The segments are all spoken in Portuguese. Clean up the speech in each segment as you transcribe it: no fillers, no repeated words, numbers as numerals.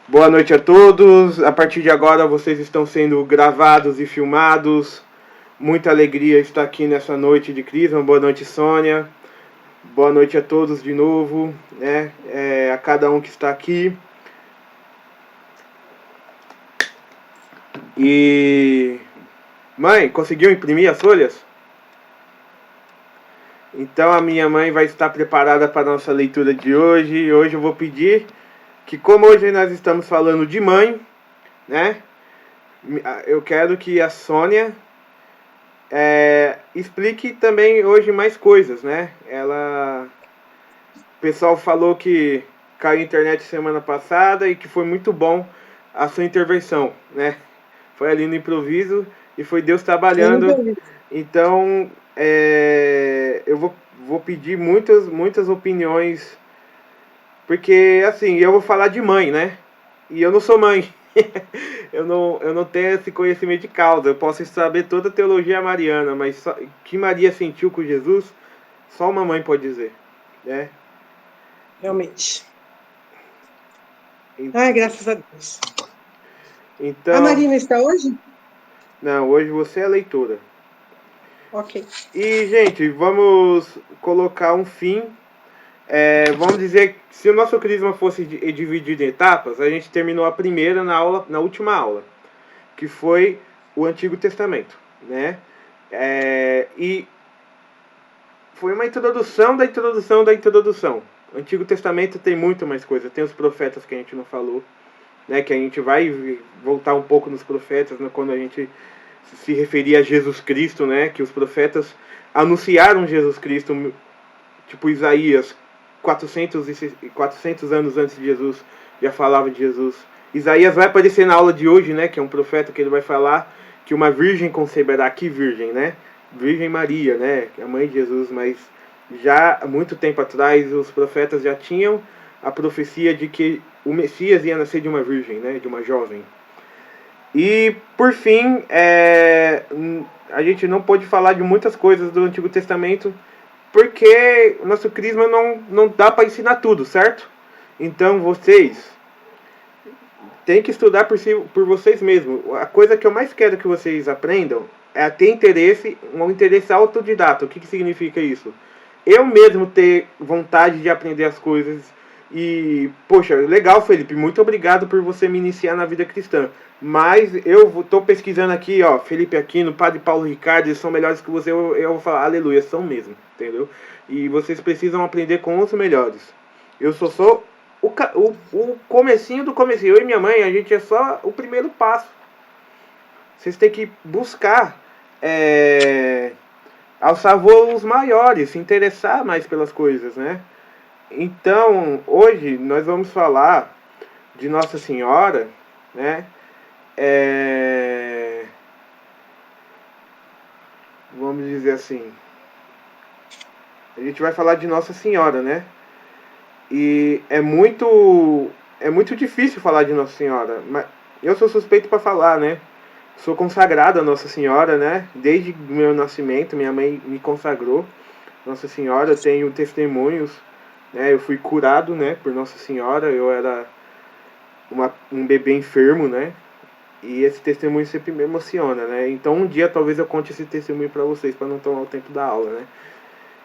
Boa noite a todos. A partir de agora vocês estão sendo gravados e filmados. Muita alegria estar aqui nessa noite de Crisma. Boa noite, Sônia. Boa noite a todos de novo, né? A cada um que está aqui. E mãe, conseguiu imprimir as folhas? Então a minha mãe vai estar preparada para a nossa leitura de hoje. Hoje eu vou pedir que, como hoje nós estamos falando de mãe, né? Eu quero que a Sônia explique também hoje mais coisas, né? O pessoal falou que caiu a internet semana passada e que foi muito bom a sua intervenção, né? Foi ali no improviso e foi Deus Eu não trabalhando. vi. Então, eu vou pedir muitas opiniões, porque assim, eu vou falar de mãe, né? E eu não sou mãe. Eu não tenho esse conhecimento de causa. Eu posso saber toda a teologia mariana, mas que Maria sentiu com Jesus, só uma mãe pode dizer, né? Realmente. Ai, graças a Deus. A Então, Marina está hoje? não, hoje você é leitora. Ok. E, gente, vamos colocar um fim. Vamos dizer que se o nosso crisma fosse dividido em etapas, a gente terminou a primeira na última aula, que foi o Antigo Testamento, né? E foi uma introdução da introdução da introdução. O Antigo Testamento tem muito mais coisa. Tem os profetas que a gente não falou, né? Que a gente vai voltar um pouco nos profetas, né, quando a gente se referir a Jesus Cristo, né? Que os profetas anunciaram Jesus Cristo, tipo Isaías, 400 anos antes de Jesus, já falava de Jesus. Isaías vai aparecer na aula de hoje, né? Que é um profeta que ele vai falar que uma virgem conceberá. Que virgem, né? Virgem Maria, né? Que é a mãe de Jesus, mas já há muito tempo atrás os profetas já tinham a profecia de que o Messias ia nascer de uma virgem, né? De uma jovem. E, por fim, a gente não pode falar de muitas coisas do Antigo Testamento, porque o nosso crisma não dá para ensinar tudo, certo? Então, vocês têm que estudar por vocês mesmos. A coisa que eu mais quero que vocês aprendam é a ter interesse, um interesse autodidata. O que significa isso? Eu mesmo ter vontade de aprender as coisas. E, poxa, legal, Felipe, muito obrigado por você me iniciar na vida cristã. Mas eu estou pesquisando aqui, ó, Felipe Aquino, Padre Paulo Ricardo, eles são melhores que você. Eu vou falar, aleluia, são mesmo, entendeu? E vocês precisam aprender com os melhores. Eu só sou o comecinho do comecinho. Eu e minha mãe, a gente é só o primeiro passo. Vocês têm que buscar alçar voos maiores, se interessar mais pelas coisas, né? Então, hoje nós vamos falar de Nossa Senhora, né? Vamos dizer assim, a gente vai falar de Nossa Senhora, né? E é muito difícil falar de Nossa Senhora, mas eu sou suspeito para falar, né? Sou consagrado a Nossa Senhora, né? Desde o meu nascimento, minha mãe me consagrou Nossa Senhora. Eu tenho testemunhos, né? Eu fui curado, né, por Nossa Senhora. Eu era um bebê enfermo, né? E esse testemunho sempre me emociona, né? Então um dia talvez eu conte esse testemunho para vocês, para não tomar o tempo da aula, né?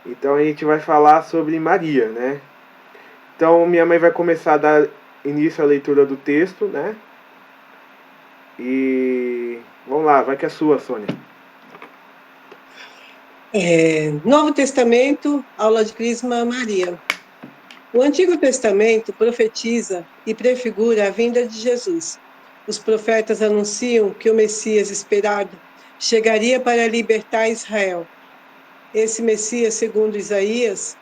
Então a gente vai falar sobre Maria, né? Então minha mãe vai começar a dar início à leitura do texto, né? E vamos lá, vai que é sua, Sônia. Novo Testamento, aula de Crisma Maria. O Antigo Testamento profetiza e prefigura a vinda de Jesus. Os profetas anunciam que o Messias esperado chegaria para libertar Israel. Esse Messias, segundo Isaías,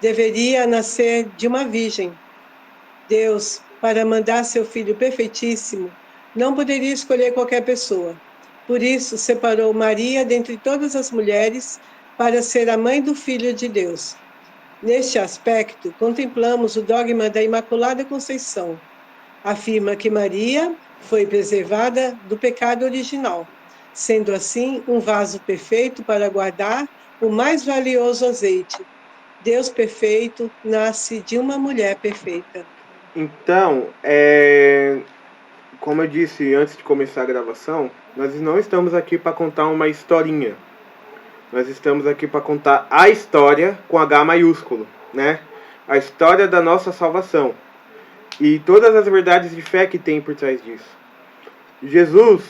deveria nascer de uma virgem. Deus, para mandar seu Filho perfeitíssimo, não poderia escolher qualquer pessoa. Por isso, separou Maria dentre todas as mulheres para ser a mãe do Filho de Deus. Neste aspecto, contemplamos o dogma da Imaculada Conceição. Afirma que Maria foi preservada do pecado original, sendo assim um vaso perfeito para guardar o mais valioso azeite. Deus perfeito nasce de uma mulher perfeita. Então, como eu disse antes de começar a gravação, nós não estamos aqui para contar uma historinha. Nós estamos aqui para contar a história com H maiúsculo, né? A história da nossa salvação. E todas as verdades de fé que tem por trás disso. Jesus,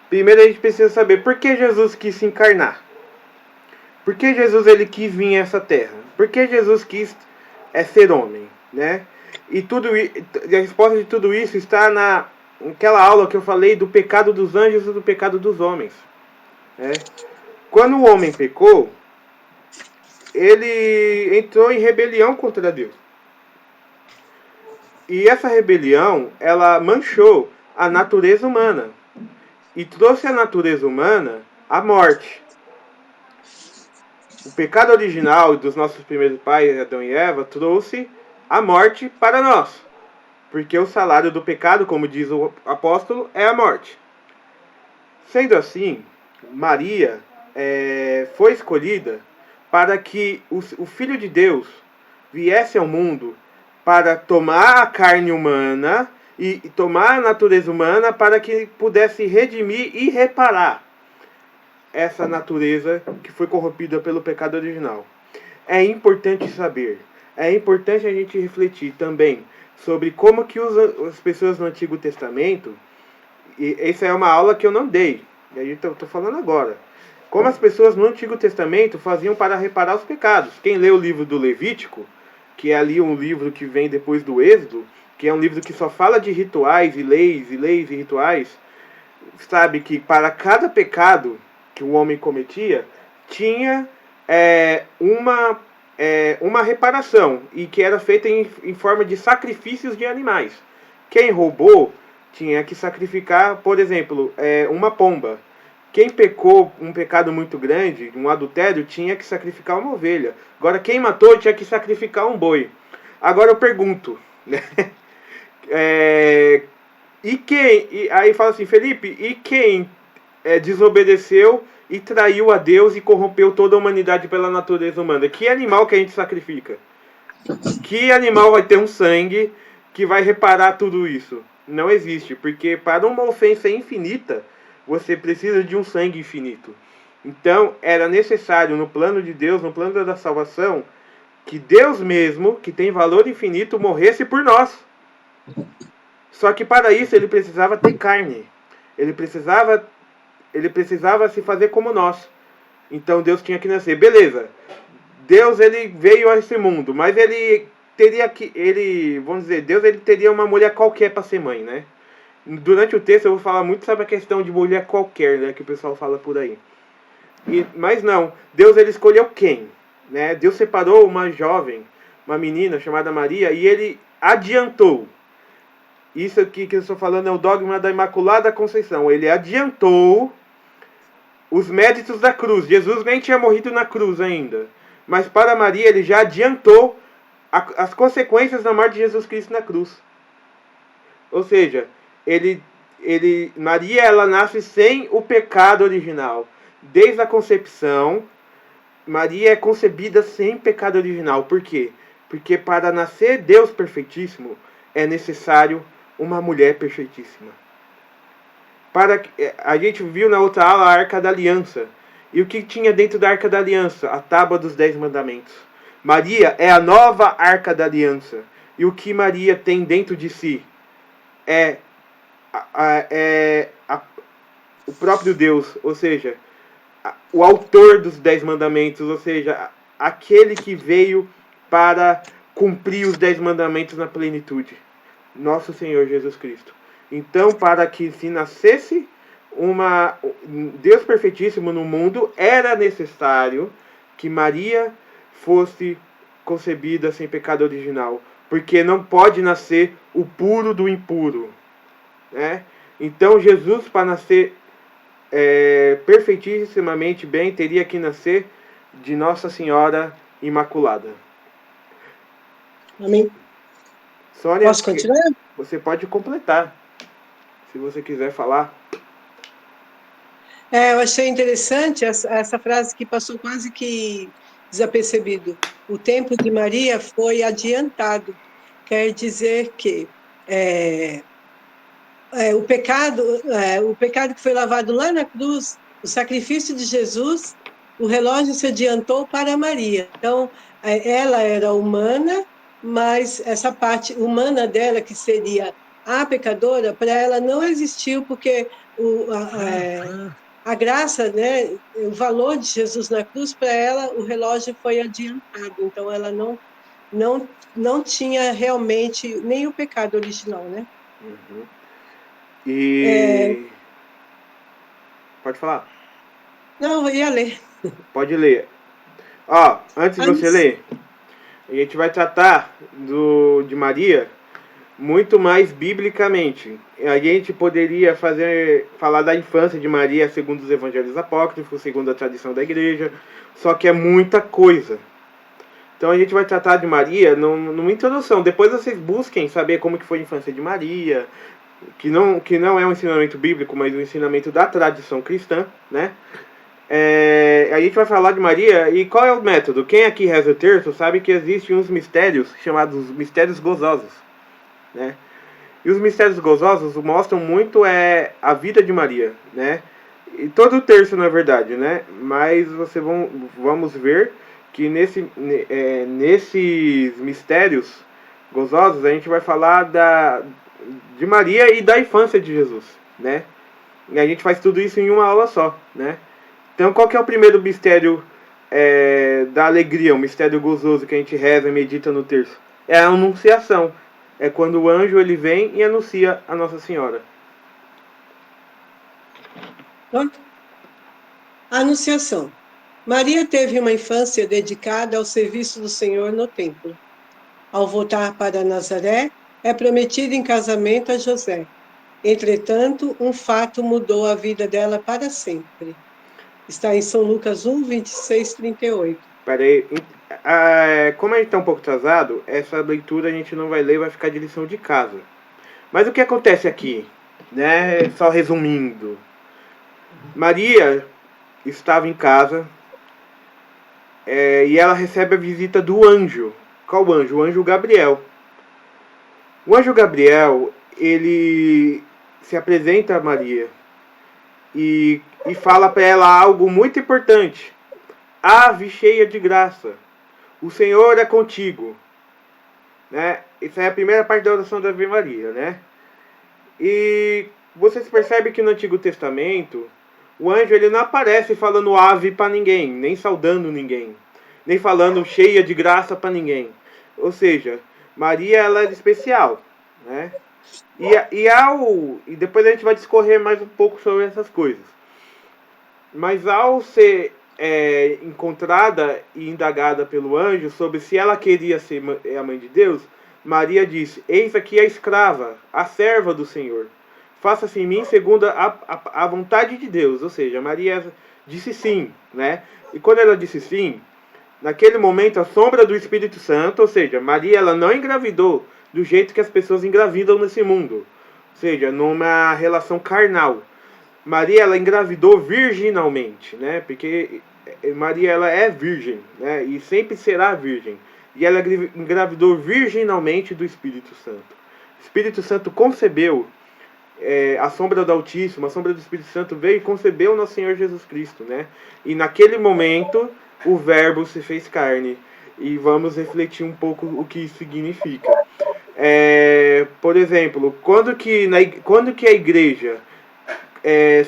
primeiro a gente precisa saber por que Jesus quis se encarnar. Por que Jesus ele quis vir a essa terra? Por que Jesus quis ser homem, né? E a resposta de tudo isso está naquela aula que eu falei do pecado dos anjos e do pecado dos homens. Né? Quando o homem pecou, ele entrou em rebelião contra Deus. E essa rebelião, ela manchou a natureza humana. E trouxe à natureza humana a morte. O pecado original dos nossos primeiros pais, Adão e Eva, trouxe a morte para nós. Porque o salário do pecado, como diz o apóstolo, é a morte. Sendo assim, Maria foi escolhida para que o Filho de Deus viesse ao mundo para tomar a carne humana e tomar a natureza humana para que pudesse redimir e reparar essa natureza que foi corrompida pelo pecado original. É importante saber, é importante a gente refletir também sobre como que as pessoas no Antigo Testamento, e essa é uma aula que eu não dei, e aí estou falando agora, como as pessoas no Antigo Testamento faziam para reparar os pecados. Quem lê o livro do Levítico, que é ali um livro que vem depois do Êxodo, que é um livro que só fala de rituais e leis e rituais, sabe que para cada pecado que o homem cometia, tinha uma reparação, e que era feita em forma de sacrifícios de animais. Quem roubou tinha que sacrificar, por exemplo, uma pomba. Quem pecou um pecado muito grande, um adultério, tinha que sacrificar uma ovelha. Agora, quem matou tinha que sacrificar um boi. Agora eu pergunto, né? Aí fala assim, Felipe, e quem desobedeceu e traiu a Deus e corrompeu toda a humanidade pela natureza humana? Que animal que a gente sacrifica? Que animal vai ter um sangue que vai reparar tudo isso? Não existe, porque para uma ofensa infinita, você precisa de um sangue infinito. Então, era necessário no plano de Deus, no plano da salvação, que Deus mesmo, que tem valor infinito, morresse por nós. Só que para isso ele precisava ter carne. Ele precisava se fazer como nós. Então Deus tinha que nascer. Beleza. Deus ele veio a esse mundo, mas ele teria que Deus ele teria uma mulher qualquer para ser mãe, né? Durante o texto eu vou falar muito sobre a questão de mulher qualquer, né, que o pessoal fala por aí. Mas não, Deus ele escolheu quem, né? Deus separou uma jovem, uma menina chamada Maria, e ele adiantou. Isso aqui que eu estou falando é o dogma da Imaculada Conceição. Ele adiantou os méritos da cruz. Jesus nem tinha morrido na cruz ainda. Mas para Maria ele já adiantou as consequências da morte de Jesus Cristo na cruz. Ou seja, Maria ela nasce sem o pecado original. Desde a concepção, Maria é concebida sem pecado original. Por quê? Porque para nascer Deus perfeitíssimo é necessário uma mulher perfeitíssima. A gente viu na outra aula a Arca da Aliança. E o que tinha dentro da Arca da Aliança? A Tábua dos 10 Mandamentos. Maria é a nova Arca da Aliança. E o que Maria tem dentro de si é o próprio Deus, ou seja, o autor dos 10 Mandamentos, ou seja, aquele que veio para cumprir os 10 Mandamentos na plenitude. Nosso Senhor Jesus Cristo. Então, para que se nascesse Deus perfeitíssimo no mundo, era necessário que Maria fosse concebida sem pecado original, porque não pode nascer o puro do impuro, né? Então, Jesus, para nascer perfeitissimamente bem, teria que nascer de Nossa Senhora Imaculada. Amém. Sônia, posso continuar? Você pode completar, se você quiser falar. Eu achei interessante essa frase que passou quase que desapercebido. O tempo de Maria foi adiantado. quer dizer que o pecado que foi lavado lá na cruz, o sacrifício de Jesus, o relógio se adiantou para Maria. Então, ela era humana, mas essa parte humana dela, que seria a pecadora, para ela não existiu, porque a graça, né, o valor de Jesus na cruz, para ela, o relógio foi adiantado. Então, ela não tinha realmente nem o pecado original, né? Uhum. E... Pode falar. Não, eu ia ler. Pode ler. Ó, antes de você Antes, ler, a gente vai tratar de Maria muito mais biblicamente. A gente poderia falar da infância de Maria segundo os evangelhos apócrifos, segundo a tradição da igreja, só que é muita coisa. Então a gente vai tratar de Maria numa introdução. Depois vocês busquem saber como que foi a infância de Maria, que não é um ensinamento bíblico, mas um ensinamento da tradição cristã, né? A gente vai falar de Maria. E qual é o método? Quem aqui reza o terço sabe que existem uns mistérios chamados mistérios gozosos, né? E os mistérios gozosos mostram muito a vida de Maria, né? E todo o terço, na verdade, né? Mas vamos ver que nesses mistérios gozosos a gente vai falar de Maria e da infância de Jesus, né? E a gente faz tudo isso em uma aula só, né? Então, qual que é o primeiro mistério da alegria, o mistério gozoso que a gente reza e medita no terço? É a anunciação. É quando o anjo ele vem e anuncia a Nossa Senhora. a Anunciação. Maria teve uma infância dedicada ao serviço do Senhor no templo. Ao voltar para Nazaré, é prometida em casamento a José. Entretanto, um fato mudou a vida dela para sempre. Está em São Lucas 1, 26, 38. Peraí. Como a gente está um pouco atrasado, essa leitura a gente não vai ler, vai ficar de lição de casa. Mas o que acontece aqui? Né? Só resumindo. Maria estava em casa e ela recebe a visita do anjo. Qual anjo? O anjo Gabriel. O anjo Gabriel, ele se apresenta a Maria e fala para ela algo muito importante. Ave cheia de graça, o Senhor é contigo. Né? Essa é a primeira parte da oração da Ave Maria, né? E vocês percebem que no Antigo Testamento o anjo ele não aparece falando ave para ninguém, nem saudando ninguém, nem falando cheia de graça para ninguém. Ou seja, Maria ela é especial, né? E depois a gente vai discorrer mais um pouco sobre essas coisas. Mas ao ser encontrada e indagada pelo anjo sobre se ela queria ser a mãe de Deus, Maria disse: eis aqui a escrava, a serva do Senhor. Faça-se em mim segundo a vontade de Deus. Ou seja, Maria disse sim, né? E quando ela disse sim, naquele momento a sombra do Espírito Santo, ou seja, Maria ela não engravidou do jeito que as pessoas engravidam nesse mundo. Ou seja, numa relação carnal. Maria ela engravidou virginalmente, né? Porque Maria ela é virgem, né? E sempre será virgem. E ela engravidou virginalmente do Espírito Santo. O Espírito Santo concebeu a sombra do Altíssimo, a sombra do Espírito Santo veio e concebeu o nosso Senhor Jesus Cristo, né? E naquele momento o Verbo se fez carne. E vamos refletir um pouco o que isso significa. Por exemplo, quando que a igreja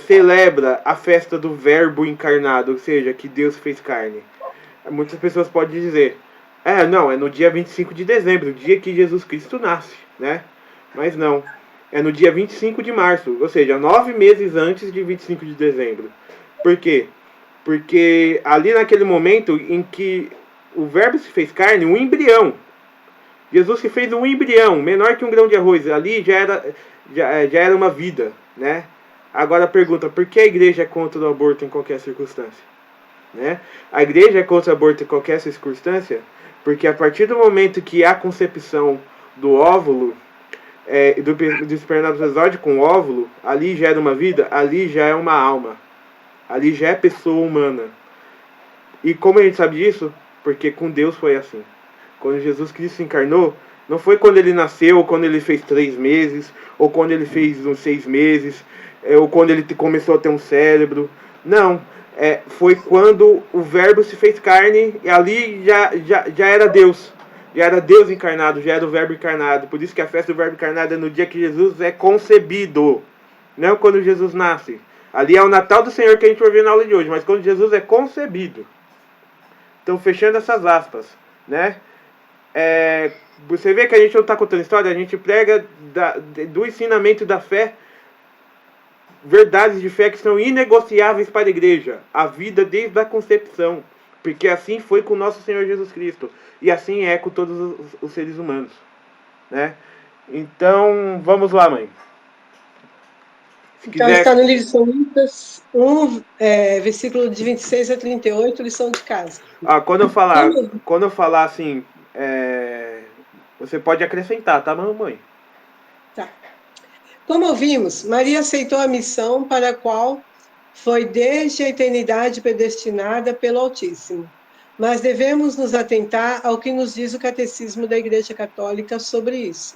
celebra a festa do Verbo encarnado, ou seja, que Deus fez carne? Muitas pessoas podem dizer, não, é no dia 25 de dezembro, o dia que Jesus Cristo nasce, né? Mas não, é no dia 25 de março, ou seja, 9 meses antes de 25 de dezembro. Por quê? Porque ali naquele momento em que o Verbo se fez carne, um embrião, Jesus se fez um embrião, menor que um grão de arroz, ali já era uma vida, né? Agora a pergunta, por que a igreja é contra o aborto em qualquer circunstância? Né? A igreja é contra o aborto em qualquer circunstância porque a partir do momento que há a concepção do óvulo, do espermatozoide com óvulo, ali já é uma vida, ali já é uma alma, ali já é pessoa humana. E como a gente sabe disso? Porque com Deus foi assim. Quando Jesus Cristo se encarnou, Não foi quando ele nasceu, ou quando ele fez 3 meses, ou quando ele fez uns 6 meses, ou quando ele começou a ter um cérebro. Não. Foi quando o verbo se fez carne e ali já era Deus. Já era Deus encarnado, já era o verbo encarnado. Por isso que a festa do verbo encarnado é no dia que Jesus é concebido. Não quando Jesus nasce. Ali é o Natal do Senhor que a gente vai ver na aula de hoje, mas quando Jesus é concebido. Então, fechando essas aspas, né? Você vê que a gente não está contando história, a gente prega do ensinamento da fé, verdades de fé que são inegociáveis para a igreja, a vida desde a concepção, porque assim foi com o nosso Senhor Jesus Cristo, e assim é com todos os seres humanos, né? Então, vamos lá, mãe. Então, está no livro de São Lucas 1, versículo de 26 a 38, lição de casa. Quando eu falar assim, você pode acrescentar, tá, mamãe? Tá. Como ouvimos, Maria aceitou a missão para a qual foi desde a eternidade predestinada pelo Altíssimo. Mas devemos nos atentar ao que nos diz o Catecismo da Igreja Católica sobre isso.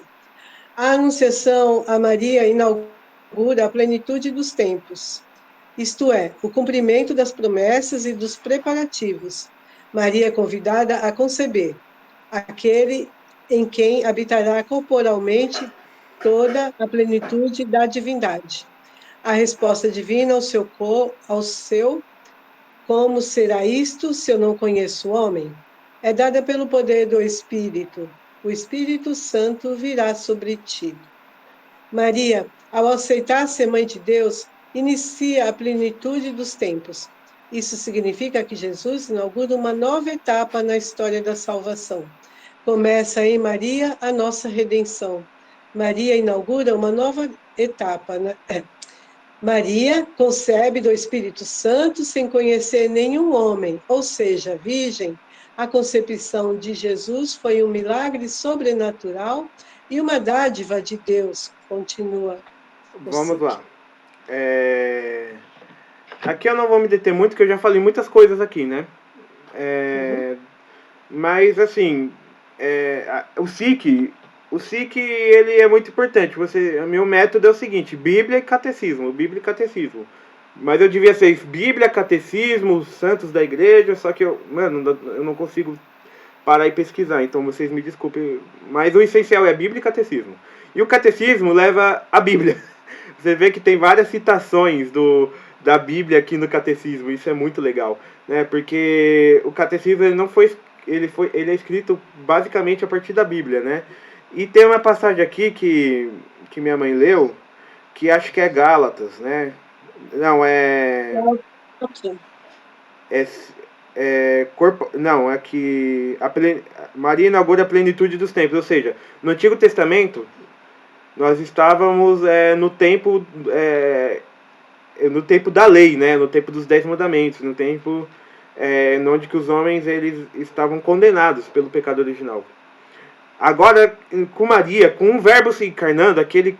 A Anunciação a Maria inaugura a plenitude dos tempos, isto é, o cumprimento das promessas e dos preparativos. Maria é convidada a conceber aquele em quem habitará corporalmente toda a plenitude da divindade. A resposta divina ao seu como será isto se eu não conheço o homem? É dada pelo poder do Espírito. O Espírito Santo virá sobre ti. Maria, ao aceitar ser mãe de Deus, inicia a plenitude dos tempos. Isso significa que Jesus inaugura uma nova etapa na história da salvação. Começa em Maria a nossa redenção. Maria inaugura uma nova etapa. Maria concebe do Espírito Santo sem conhecer nenhum homem, ou seja, virgem. A concepção de Jesus foi um milagre sobrenatural e uma dádiva de Deus. Continua. Vamos lá. Aqui eu não vou me deter muito, porque eu já falei muitas coisas aqui, né? Mas, assim, o SIC, ele é muito importante. Meu método é o seguinte, Bíblia e Catecismo. Mas eu devia ser Bíblia, Catecismo, Santos da Igreja, só que eu não consigo parar e pesquisar, então vocês me desculpem. Mas o essencial é Bíblia e Catecismo. E o Catecismo leva a Bíblia. Você vê que tem várias citações da Bíblia aqui no Catecismo, isso é muito legal, né? Porque o Catecismo ele é escrito basicamente a partir da Bíblia, né? E tem uma passagem aqui que minha mãe leu, que acho que é Gálatas, né? Não, é que Maria inaugura a plenitude dos tempos, ou seja, no Antigo Testamento nós estávamos no tempo da lei, né? No tempo dos 10 mandamentos, no tempo onde que os homens eles estavam condenados pelo pecado original. Agora, com Maria, com um verbo se encarnando, aquele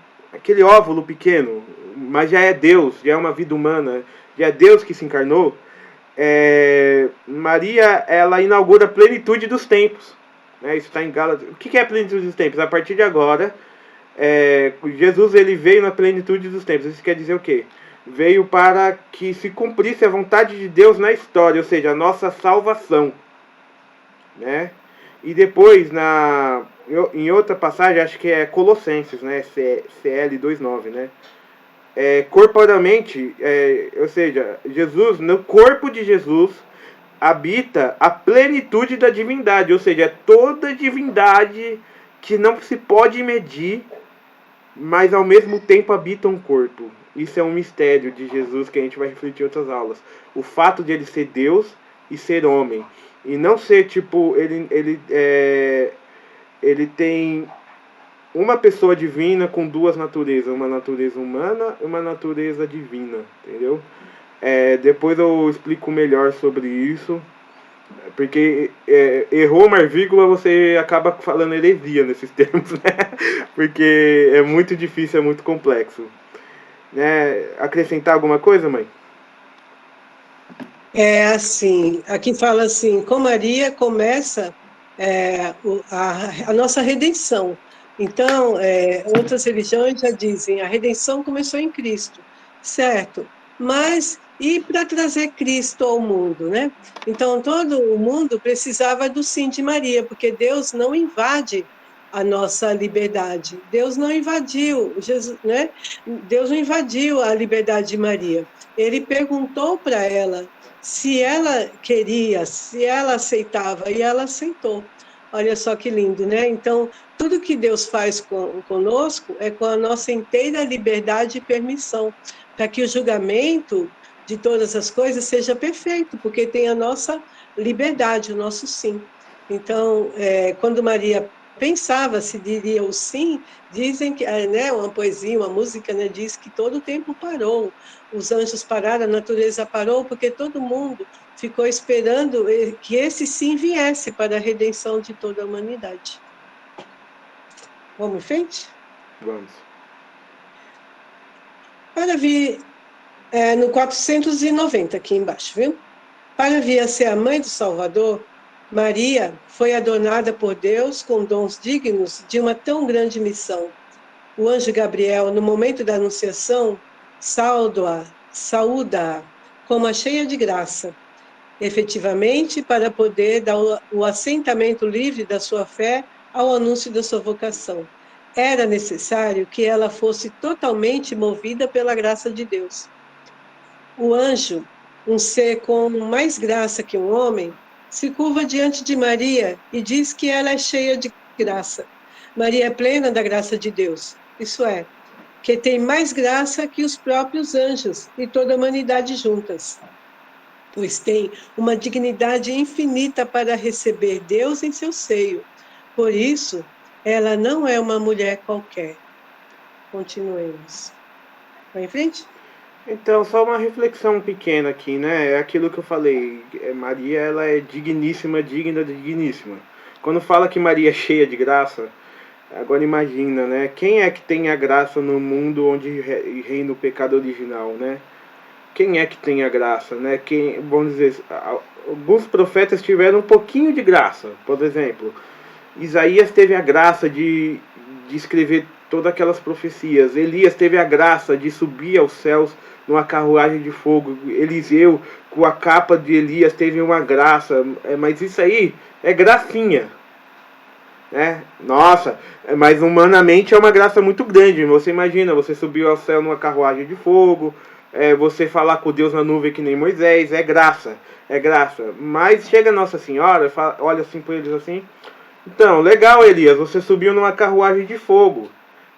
óvulo pequeno, mas já é Deus, já é uma vida humana, já é Deus que se encarnou, Maria, ela inaugura a plenitude dos tempos. Né? Isso está em Gálatas. O que é a plenitude dos tempos? A partir de agora, Jesus ele veio na plenitude dos tempos. Isso quer dizer o quê? Veio para que se cumprisse a vontade de Deus na história, ou seja, a nossa salvação. Né? E depois, em outra passagem, acho que é Colossenses, né? CL 2,9, né? Corporalmente, ou seja, Jesus, no corpo de Jesus, habita a plenitude da divindade, ou seja, é toda divindade que não se pode medir, mas ao mesmo tempo habita um corpo. Isso é um mistério de Jesus que a gente vai refletir em outras aulas. O fato de ele ser Deus e ser homem. E não ser tipo, ele tem uma pessoa divina com duas naturezas, uma natureza humana e uma natureza divina, entendeu? Depois eu explico melhor sobre isso, porque errou uma vírgula, você acaba falando heresia nesses termos, né? Porque é muito difícil, é muito complexo. Né? Acrescentar alguma coisa, mãe? Assim, aqui fala assim, com Maria começa a nossa redenção. Então, outras religiões já dizem, a redenção começou em Cristo, certo? Mas, e para trazer Cristo ao mundo, né? Então, todo o mundo precisava do sim de Maria, porque Deus não invade a nossa liberdade. Deus não invadiu, Jesus, né? Deus não invadiu a liberdade de Maria. Ele perguntou para ela se ela queria, se ela aceitava, e ela aceitou. Olha só que lindo, né? Então, tudo que Deus faz conosco é com a nossa inteira liberdade e permissão, para que o julgamento de todas as coisas seja perfeito, porque tem a nossa liberdade, o nosso sim. Então, quando Maria pensava se diria o sim, dizem que, né, uma poesia, uma música, né, diz que todo o tempo parou, os anjos pararam, a natureza parou, porque todo mundo ficou esperando que esse sim viesse para a redenção de toda a humanidade. Vamos em frente? Vamos. Para vir no 490, aqui embaixo, viu? Para vir a ser a mãe do Salvador, Maria foi adornada por Deus com dons dignos de uma tão grande missão. O anjo Gabriel, no momento da anunciação, saúda-a como a cheia de graça, efetivamente, para poder dar o assentamento livre da sua fé ao anúncio da sua vocação. Era necessário que ela fosse totalmente movida pela graça de Deus. O anjo, um ser com mais graça que um homem, se curva diante de Maria e diz que ela é cheia de graça. Maria é plena da graça de Deus, isso é, que tem mais graça que os próprios anjos e toda a humanidade juntas, pois tem uma dignidade infinita para receber Deus em seu seio. Por isso, ela não é uma mulher qualquer. Continuemos. Vai em frente? Então, só uma reflexão pequena aqui, né? É aquilo que eu falei. Maria, ela é digníssima, digna de digníssima. Quando fala que Maria é cheia de graça, agora imagina, né? Quem é que tem a graça no mundo onde reina o pecado original, né? Quem é que tem a graça, né? Quem, vamos dizer, alguns profetas tiveram um pouquinho de graça. Por exemplo, Isaías teve a graça de escrever todas aquelas profecias. Elias teve a graça de subir aos céus numa carruagem de fogo. Eliseu, com a capa de Elias, teve uma graça. Mas isso aí é gracinha. Né? Nossa, mas humanamente é uma graça muito grande. Você imagina, você subiu ao céu numa carruagem de fogo, você falar com Deus na nuvem que nem Moisés, é graça, é graça. Mas chega Nossa Senhora, olha assim para eles assim, então, legal, Elias, você subiu numa carruagem de fogo,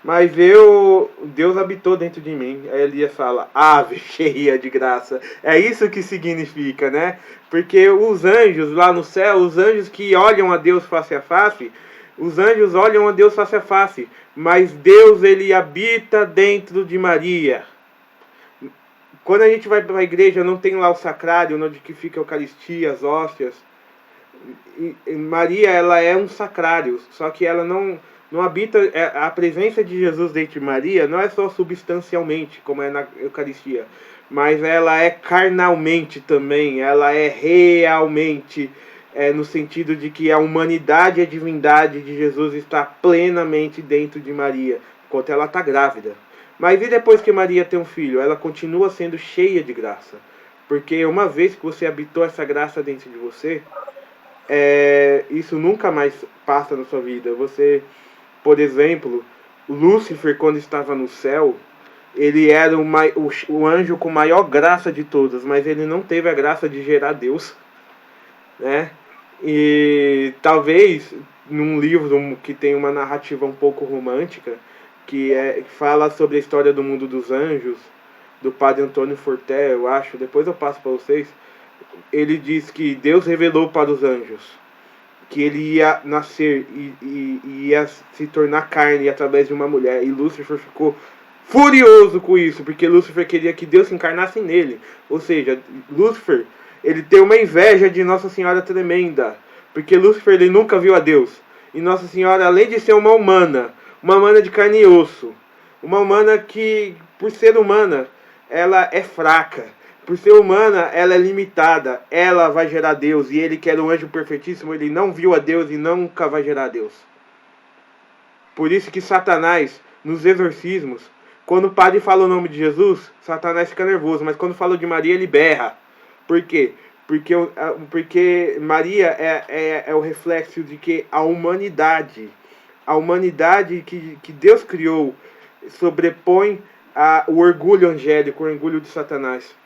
mas Deus habitou dentro de mim. Aí Elias fala, ave cheia de graça. É isso que significa, né? Porque os anjos lá no céu, os anjos que olham a Deus face a face, os anjos olham a Deus face a face, mas Deus, ele habita dentro de Maria. Quando a gente vai para a igreja, não tem lá o sacrário, onde que fica a Eucaristia, as hóstias. Maria, ela é um sacrário, só que ela não habita. A presença de Jesus dentro de Maria não é só substancialmente, como é na Eucaristia, mas ela é carnalmente também, ela é realmente, no sentido de que a humanidade e a divindade de Jesus está plenamente dentro de Maria, enquanto ela está grávida. Mas e depois que Maria tem um filho? Ela continua sendo cheia de graça, porque uma vez que você habitou essa graça dentro de você, isso nunca mais passa na sua vida. Você, por exemplo, Lúcifer, quando estava no céu, ele era o anjo com maior graça de todas, mas ele não teve a graça de gerar Deus, né? E talvez num livro que tem uma narrativa um pouco romântica, que fala sobre a história do mundo dos anjos, do padre Antônio Forté, eu acho, depois eu passo para vocês. Ele diz que Deus revelou para os anjos que ele ia nascer e ia se tornar carne através de uma mulher. E Lúcifer ficou furioso com isso, porque Lúcifer queria que Deus se encarnasse nele. Ou seja, Lúcifer, ele tem uma inveja de Nossa Senhora tremenda, porque Lúcifer, ele nunca viu a Deus. E Nossa Senhora, além de ser uma humana de carne e osso, uma humana que, por ser humana, ela é fraca. por ser humana, ela é limitada. Ela vai gerar Deus. E ele, que era um anjo perfeitíssimo, ele não viu a Deus e nunca vai gerar Deus. Por isso que Satanás, nos exorcismos, quando o padre fala o nome de Jesus, Satanás fica nervoso. Mas quando fala de Maria, ele berra. Por quê? Porque Maria é o reflexo de que a humanidade que Deus criou, sobrepõe o orgulho angélico, o orgulho de Satanás.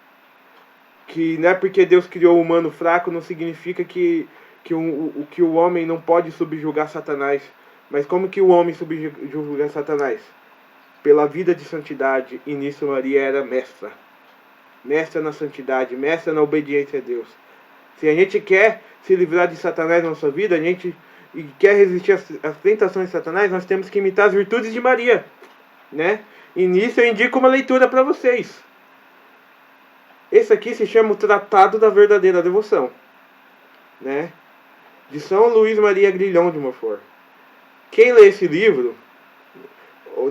Que não é porque Deus criou o humano fraco, não significa que o homem não pode subjugar Satanás. Mas como que o homem subjuga Satanás? Pela vida de santidade, e nisso Maria era mestra. Mestra na santidade, mestra na obediência a Deus. Se a gente quer se livrar de Satanás na nossa vida, e quer resistir às tentações de Satanás, nós temos que imitar as virtudes de Maria, né? E nisso eu indico uma leitura para vocês. Esse aqui se chama o Tratado da Verdadeira Devoção, né? De São Luís Maria Grilhão de Montfort. Quem lê esse livro,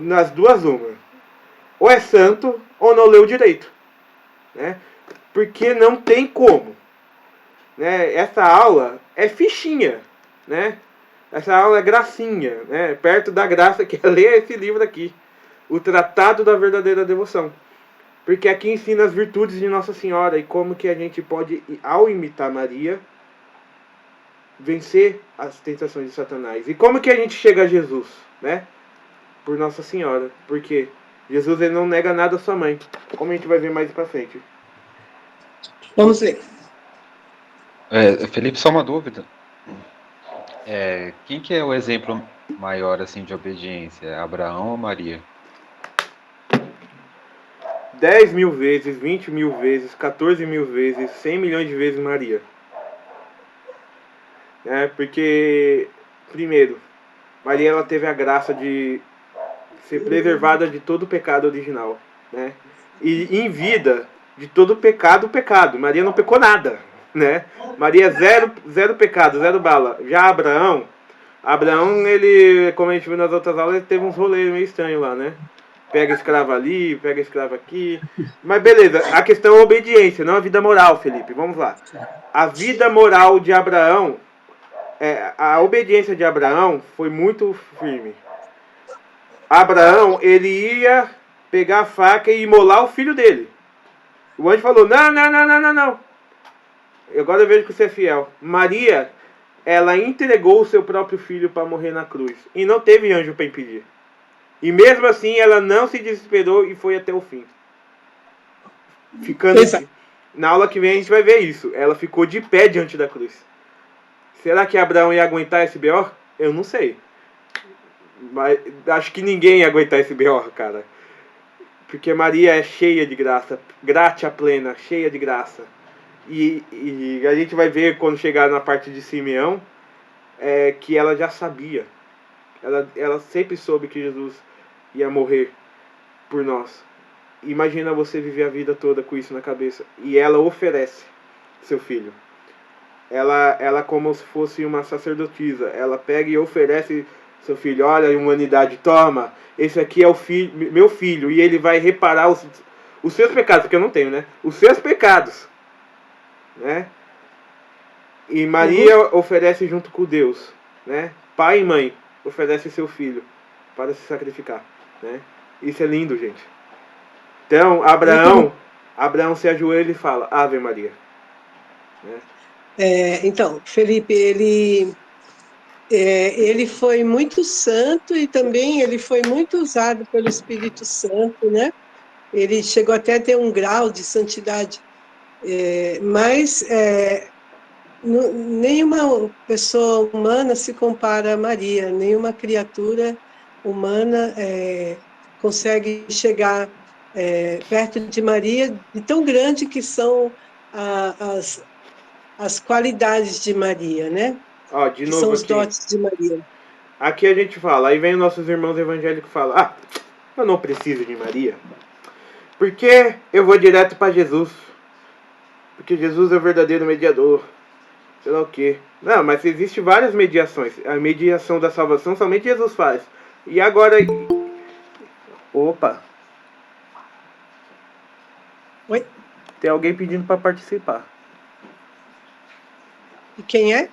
nas duas uma, ou é santo ou não leu direito, né? Porque não tem como, né? Essa aula é fichinha, né? Essa aula é gracinha, né? Perto da graça que é ler esse livro aqui, o Tratado da Verdadeira Devoção. Porque aqui ensina as virtudes de Nossa Senhora e como que a gente pode, ao imitar Maria, vencer as tentações de Satanás. E como que a gente chega a Jesus, né? Por Nossa Senhora. Porque Jesus, ele não nega nada à sua mãe, como a gente vai ver mais pra frente. Vamos ler. Felipe, só uma dúvida. Quem que é o exemplo maior assim de obediência? Abraão ou Maria? 10.000 vezes, 20.000 vezes, 14.000 vezes, 100 milhões de vezes Maria. Porque, primeiro, Maria, ela teve a graça de ser preservada de todo o pecado original, né? E em vida, de todo pecado. Maria não pecou nada, né? Maria zero pecado, zero bala. Já Abraão, ele, como a gente viu nas outras aulas, ele teve uns rolês meio estranhos lá, né? Pega escravo ali, pega escravo aqui. Mas beleza, a questão é a obediência, não a vida moral, Felipe. Vamos lá. A vida moral de Abraão, a obediência de Abraão foi muito firme. Abraão, ele ia pegar a faca e imolar o filho dele. O anjo falou, não. Agora eu vejo que você é fiel. Maria, ela entregou o seu próprio filho para morrer na cruz. E não teve anjo para impedir. E mesmo assim, ela não se desesperou e foi até o fim. Na aula que vem a gente vai ver isso. Ela ficou de pé diante da cruz. Será que Abraão ia aguentar esse B.O.? Eu não sei. Mas acho que ninguém ia aguentar esse B.O., cara. Porque Maria é cheia de graça. Gratia plena, cheia de graça. E a gente vai ver quando chegar na parte de Simeão, que ela já sabia. Ela sempre soube que Jesus ia morrer por nós. Imagina você viver a vida toda com isso na cabeça. E ela oferece seu filho. Ela como se fosse uma sacerdotisa. Ela pega e oferece seu filho. Olha, humanidade, toma. Esse aqui é o meu filho. E ele vai reparar os seus pecados. Porque eu não tenho, né? Os seus pecados. Né? E Maria oferece junto com Deus. Né? Pai e mãe oferece seu filho para se sacrificar. Né? Isso é lindo, gente. Então, Abraão se ajoelha e fala, Ave Maria. Né? Então, Felipe, ele foi muito santo e também ele foi muito usado pelo Espírito Santo, né? Ele chegou até a ter um grau de santidade, mas nenhuma pessoa humana se compara a Maria, nenhuma criatura humana consegue chegar perto de Maria, de tão grande que são as qualidades de Maria, né? De que novo são os aqui. dotes de Maria. Aqui a gente fala, aí vem os nossos irmãos evangélicos e falam, eu não preciso de Maria, porque eu vou direto para Jesus, porque Jesus é o verdadeiro mediador, sei lá o quê. Não, mas existem várias mediações. A mediação da salvação somente Jesus faz. E agora... Opa! Oi? Tem alguém pedindo para participar. E quem é?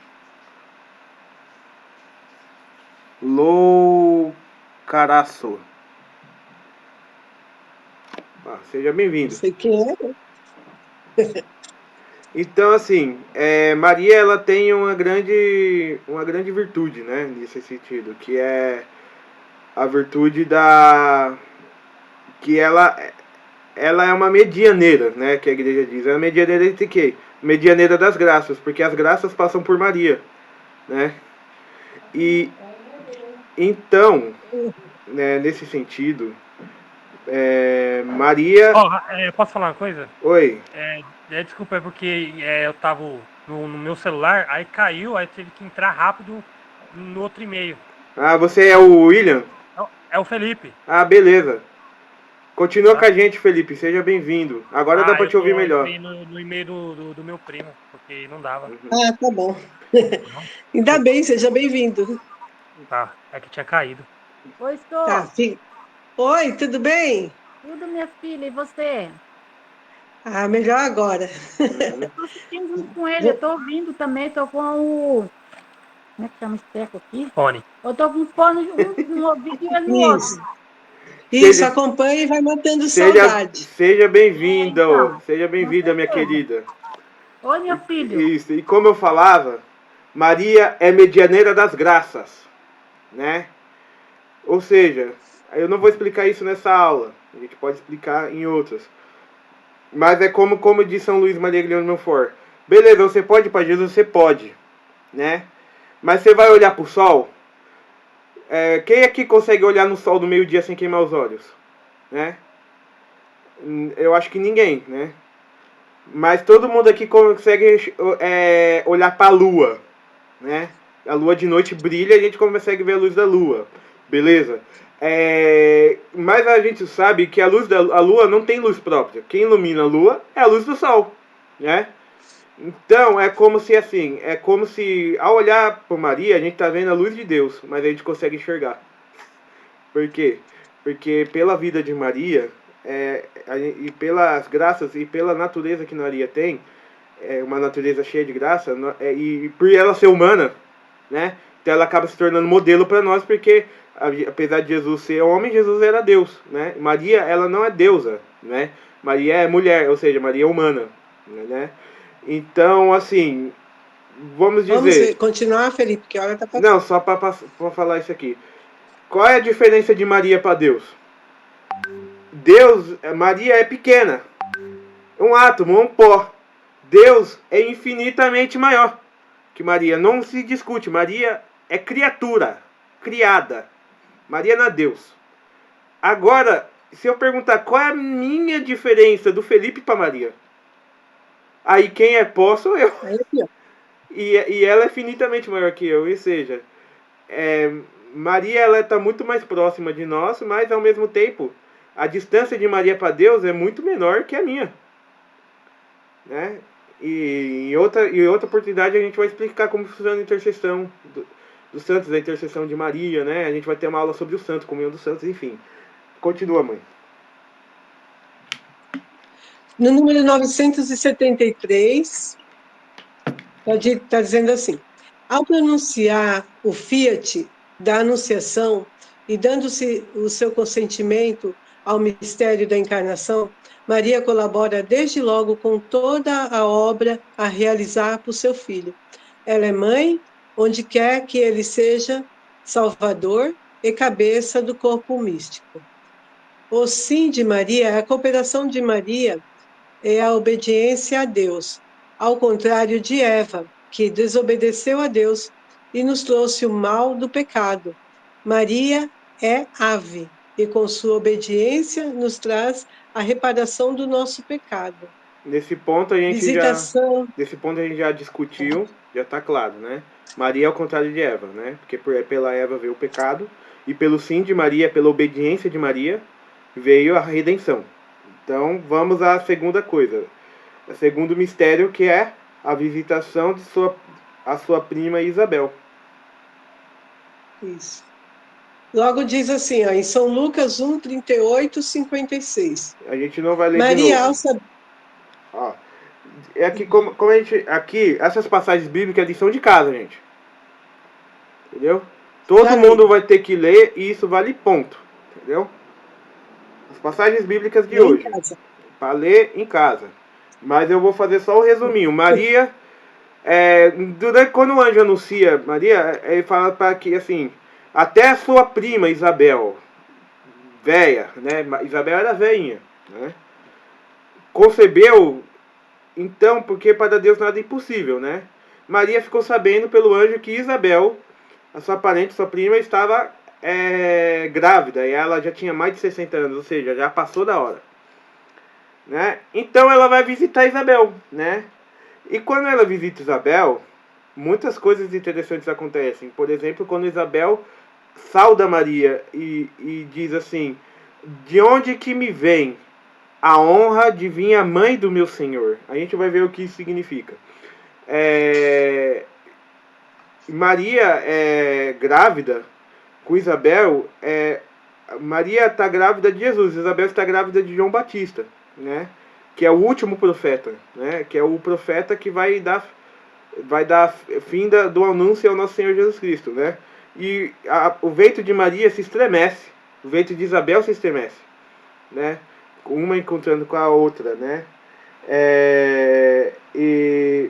Loucaraço. Seja Não bem-vindo. sei quem é. Então, assim, Maria, ela tem uma grande virtude, né, nesse sentido, que é a virtude que ela é uma medianeira, né, que a igreja diz. É uma medianeira de quê? Medianeira das graças, porque as graças passam por Maria, né? E então, né, nesse sentido, Maria... Posso falar uma coisa? Oi. Desculpa, é porque eu tava no meu celular, aí caiu, aí tive que entrar rápido no outro e-mail. Ah, você é o William? É o Felipe. Ah, beleza. Continua Tá? com a gente, Felipe. Seja bem-vindo. Agora dá pra te ouvir melhor. Entrei no e-mail do meu primo, porque não dava. Ah, tá bom. Ainda bem, seja bem-vindo. Tá, é que tinha caído. Oi, estou. Tá, oi, tudo bem? Tudo, minha filha, e você? Ah, melhor agora. Estou assistindo junto com ele, eu estou ouvindo também, estou com o... Como é que chama esse teco aqui? Fone. Eu estou com um fone, um ouvido e ele no Isso. outro. Isso, acompanha e vai matando saudade. Seja bem-vinda, Então, seja bem-vinda, minha querida. Oi, meu filho. Isso, e como eu falava, Maria é medianeira das graças, né? Ou seja, eu não vou explicar isso nessa aula, a gente pode explicar em outras. Mas é como diz São Luís Maria Grignani Monfort. Beleza, você pode ir para Jesus? Você pode, né? Mas você vai olhar para o sol? Quem aqui consegue olhar no sol do meio-dia sem queimar os olhos? Né? Eu acho que ninguém, né? Mas todo mundo aqui consegue olhar para a lua, né? A lua de noite brilha e a gente consegue ver a luz da lua, beleza? Mas a gente sabe que a lua não tem luz própria. Quem ilumina a lua é a luz do sol, né? Então é como se ao olhar para Maria a gente está vendo a luz de Deus, mas a gente consegue enxergar. Por quê? Porque pela vida de Maria e pelas graças e pela natureza que Maria tem, uma natureza cheia de graça, e por ela ser humana, né? Então ela acaba se tornando modelo para nós, porque apesar de Jesus ser homem, Jesus era Deus, né? Maria, ela não é deusa, né? Maria é mulher, ou seja, Maria é humana, né? Então, assim, vamos dizer... Vamos continuar, Felipe, que a hora tá passando. Não, só para falar isso aqui. Qual é a diferença de Maria para Deus? Maria é pequena, um átomo, um pó. Deus é infinitamente maior que Maria. Não se discute. Maria é criatura, criada. Maria não é Deus. Agora, se eu perguntar qual é a minha diferença do Felipe para Maria, aí quem é pó sou eu. E ela é infinitamente maior que eu. Ou seja, Maria ela está muito mais próxima de nós, mas ao mesmo tempo a distância de Maria para Deus é muito menor que a minha, né? E em outra oportunidade a gente vai explicar como funciona a intercessão dos santos, a intercessão de Maria, né? A gente vai ter uma aula sobre o santo, comunhão dos santos, enfim. Continua, mãe. No número 973, está dizendo assim: ao pronunciar o fiat da anunciação e dando-se o seu consentimento ao mistério da encarnação, Maria colabora desde logo com toda a obra a realizar por seu filho. Ela é mãe, onde quer que ele seja salvador e cabeça do corpo místico. O sim de Maria, a cooperação de Maria é a obediência a Deus, ao contrário de Eva, que desobedeceu a Deus e nos trouxe o mal do pecado. Maria é ave, e com sua obediência nos traz a reparação do nosso pecado. Nesse ponto a gente já discutiu, já está claro, né? Maria é o contrário de Eva, né? Porque pela Eva veio o pecado, e pelo sim de Maria, pela obediência de Maria, veio a redenção. Então vamos à segunda coisa, o segundo mistério, que é a visitação de a sua prima Isabel. Isso. Logo diz assim, ó, em São Lucas 1, 38, 56. A gente não vai ler Maria, de novo. é que como a gente aqui, essas passagens bíblicas eles são de casa, gente. Entendeu? Todo Tá aí. mundo vai ter que ler e isso vale ponto. Entendeu? As passagens bíblicas de Lê em hoje. casa. Para ler em casa. Mas eu vou fazer só o resuminho. Maria, durante quando o anjo anuncia Maria, ele fala para que assim, até a sua prima Isabel, véia, né? Isabel era veinha, né? Concebeu, então, porque para Deus nada é impossível, né? Maria ficou sabendo pelo anjo que Isabel, a sua parente, sua prima, estava grávida e ela já tinha mais de 60 anos, ou seja, já passou da hora. Né? Então ela vai visitar Isabel, né? E quando ela visita Isabel, muitas coisas interessantes acontecem. Por exemplo, quando Isabel sauda Maria e diz assim: de onde que me vem a honra de vir a mãe do meu Senhor? A gente vai ver o que isso significa. Maria é grávida com Isabel. Maria está grávida de Jesus, Isabel está grávida de João Batista, né? Que é o último profeta, né? Que é o profeta que vai dar fim do anúncio ao nosso Senhor Jesus Cristo, né? E o ventre de Maria se estremece, o ventre de Isabel se estremece, né? Uma encontrando com a outra, né? E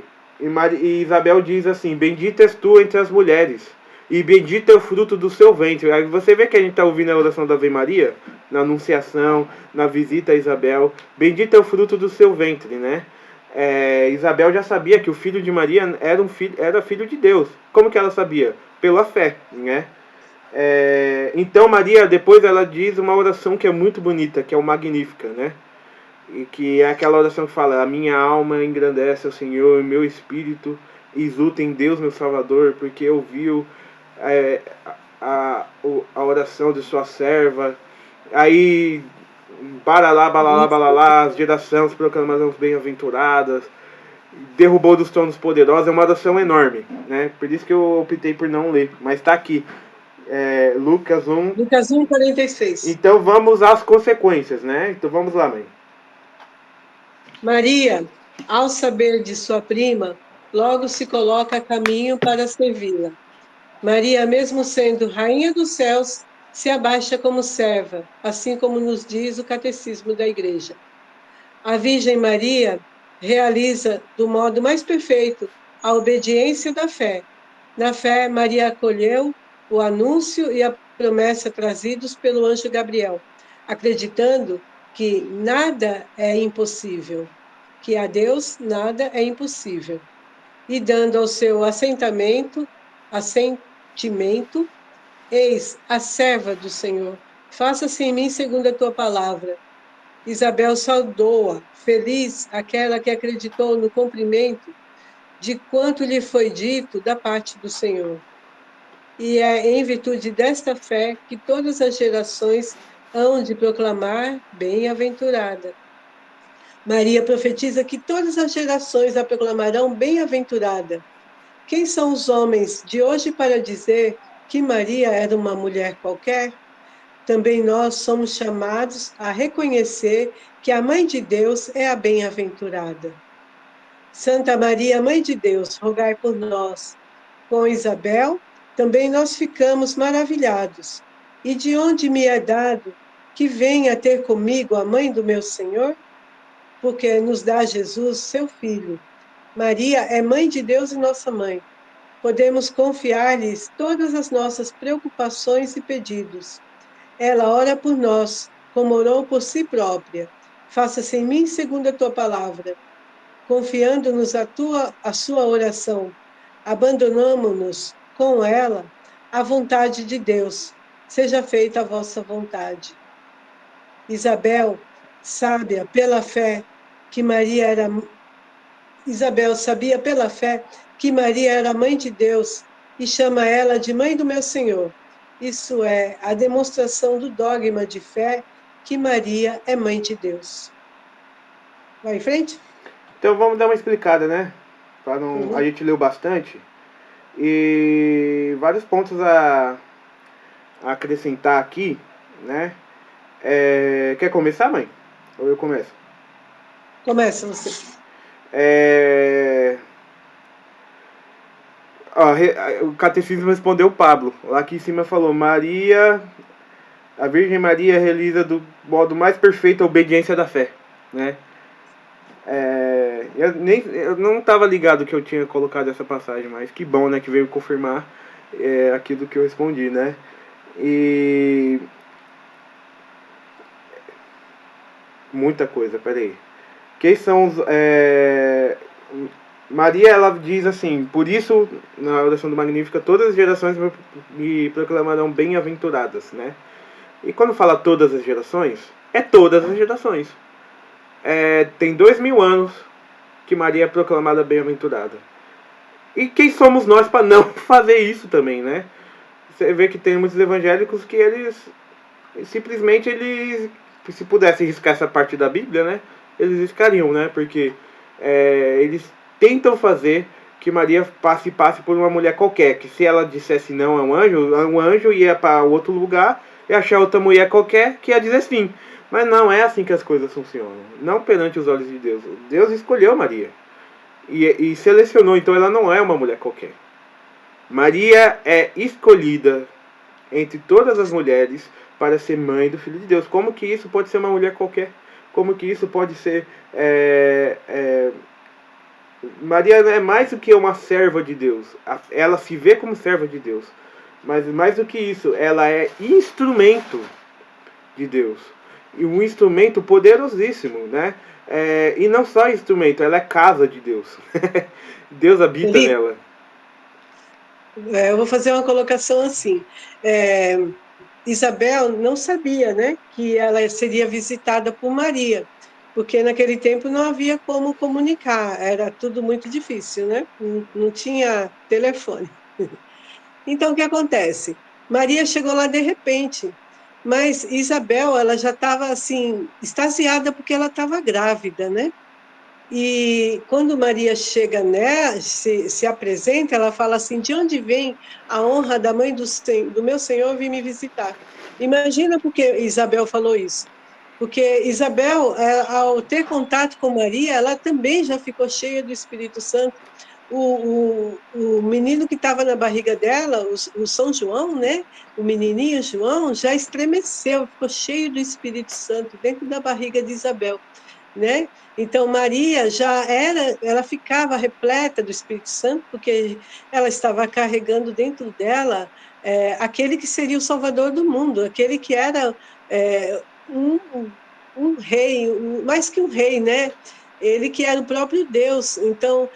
Isabel diz assim: bendita és tu entre as mulheres, e bendito é o fruto do seu ventre. Aí você vê que a gente está ouvindo a oração da Ave Maria, na anunciação, na visita a Isabel. Bendito é o fruto do seu ventre, né? Isabel já sabia que o filho de Maria era filho de Deus. Como que ela sabia? Pela fé, né? Então Maria, depois ela diz uma oração que é muito bonita, que é o Magnífica, né? E que é aquela oração que fala: a minha alma engrandece ao Senhor, meu espírito exulta em Deus meu Salvador, porque ouviu a oração de sua serva. Aí baralá, balalá, balalá, as gerações proclamaram bem-aventuradas, derrubou dos tronos poderosos. É uma oração enorme, né? Por isso que eu optei por não ler, mas está aqui, Lucas 1. Lucas 1:46. Então vamos às consequências, né? Então vamos lá, mãe. Maria, ao saber de sua prima, logo se coloca a caminho para servi-la. Maria, mesmo sendo rainha dos céus, se abaixa como serva, assim como nos diz o catecismo da Igreja. A Virgem Maria realiza do modo mais perfeito a obediência da fé. Na fé, Maria acolheu o anúncio e a promessa trazidos pelo anjo Gabriel, acreditando que nada é impossível, que a Deus nada é impossível, e dando ao seu assentimento, eis a serva do Senhor, faça-se em mim segundo a tua palavra. Isabel saudou-a, feliz aquela que acreditou no cumprimento de quanto lhe foi dito da parte do Senhor. E é em virtude desta fé que todas as gerações hão de proclamar bem-aventurada. Maria profetiza que todas as gerações a proclamarão bem-aventurada. Quem são os homens de hoje para dizer que Maria era uma mulher qualquer? Também nós somos chamados a reconhecer que a Mãe de Deus é a bem-aventurada. Santa Maria, Mãe de Deus, rogai por nós. Com Isabel, também nós ficamos maravilhados. E de onde me é dado que venha ter comigo a mãe do meu Senhor? Porque nos dá Jesus, seu Filho. Maria é Mãe de Deus e nossa mãe. Podemos confiar-lhes todas as nossas preocupações e pedidos. Ela ora por nós, como orou por si própria. Faça-se em mim segundo a tua palavra. Confiando-nos a sua oração, abandonamo-nos com ela à vontade de Deus. Seja feita a vossa vontade. Isabel, sábia pela fé que Maria era Isabel sabia pela fé que Maria era mãe de Deus e chama ela de mãe do meu Senhor. Isso é a demonstração do dogma de fé que Maria é mãe de Deus. Vai em frente? Então vamos dar uma explicada, né? Para não, a gente leu bastante e vários pontos a acrescentar aqui, né? Quer começar, mãe? Ou eu começo? Começa você. O catecismo respondeu o Pablo. Lá aqui em cima falou: Maria, a Virgem Maria realiza do modo mais perfeito a obediência da fé, né? Eu não estava ligado que eu tinha colocado essa passagem, mas que bom, né, que veio confirmar aquilo que eu respondi, né? E muita coisa, peraí. Quem são os... Maria, ela diz assim: por isso, na oração do Magnífica, todas as gerações me proclamarão bem-aventuradas, né? E quando fala todas as gerações, é todas as gerações. Tem 2000 anos que Maria é proclamada bem-aventurada. E quem somos nós para não fazer isso também, né? Você vê que tem muitos evangélicos que eles simplesmente se pudessem riscar essa parte da Bíblia, né? Eles riscariam, né? Porque eles tentam fazer que Maria passe por uma mulher qualquer, que se ela dissesse não a um anjo ia para outro lugar e achar outra mulher qualquer que ia dizer sim. Mas não é assim que as coisas funcionam. Não perante os olhos de Deus. Deus escolheu Maria e selecionou, então ela não é uma mulher qualquer. Maria é escolhida entre todas as mulheres para ser mãe do Filho de Deus. Como que isso pode ser uma mulher qualquer? Como que isso pode ser... Maria é mais do que uma serva de Deus. Ela se vê como serva de Deus. Mas mais do que isso, ela é instrumento de Deus. E um instrumento poderosíssimo, né? E não só instrumento, ela é casa de Deus. Deus habita nela. Eu vou fazer uma colocação assim. Isabel não sabia, né, que ela seria visitada por Maria, porque naquele tempo não havia como comunicar, era tudo muito difícil, né? Não tinha telefone. Então, o que acontece? Maria chegou lá de repente, mas Isabel, ela já estava assim, extasiada porque ela estava grávida, né? E quando Maria chega, né, se apresenta, ela fala assim: de onde vem a honra da mãe do meu Senhor vir me visitar? Imagina porque Isabel falou isso. Porque Isabel, ao ter contato com Maria, ela também já ficou cheia do Espírito Santo. O menino que estava na barriga dela, o São João, né? O menininho João, já estremeceu, ficou cheio do Espírito Santo dentro da barriga de Isabel, né? Então Maria ela ficava repleta do Espírito Santo porque ela estava carregando dentro dela aquele que seria o Salvador do mundo, aquele que era um rei, mais que um rei, né? Ele que era o próprio Deus. Então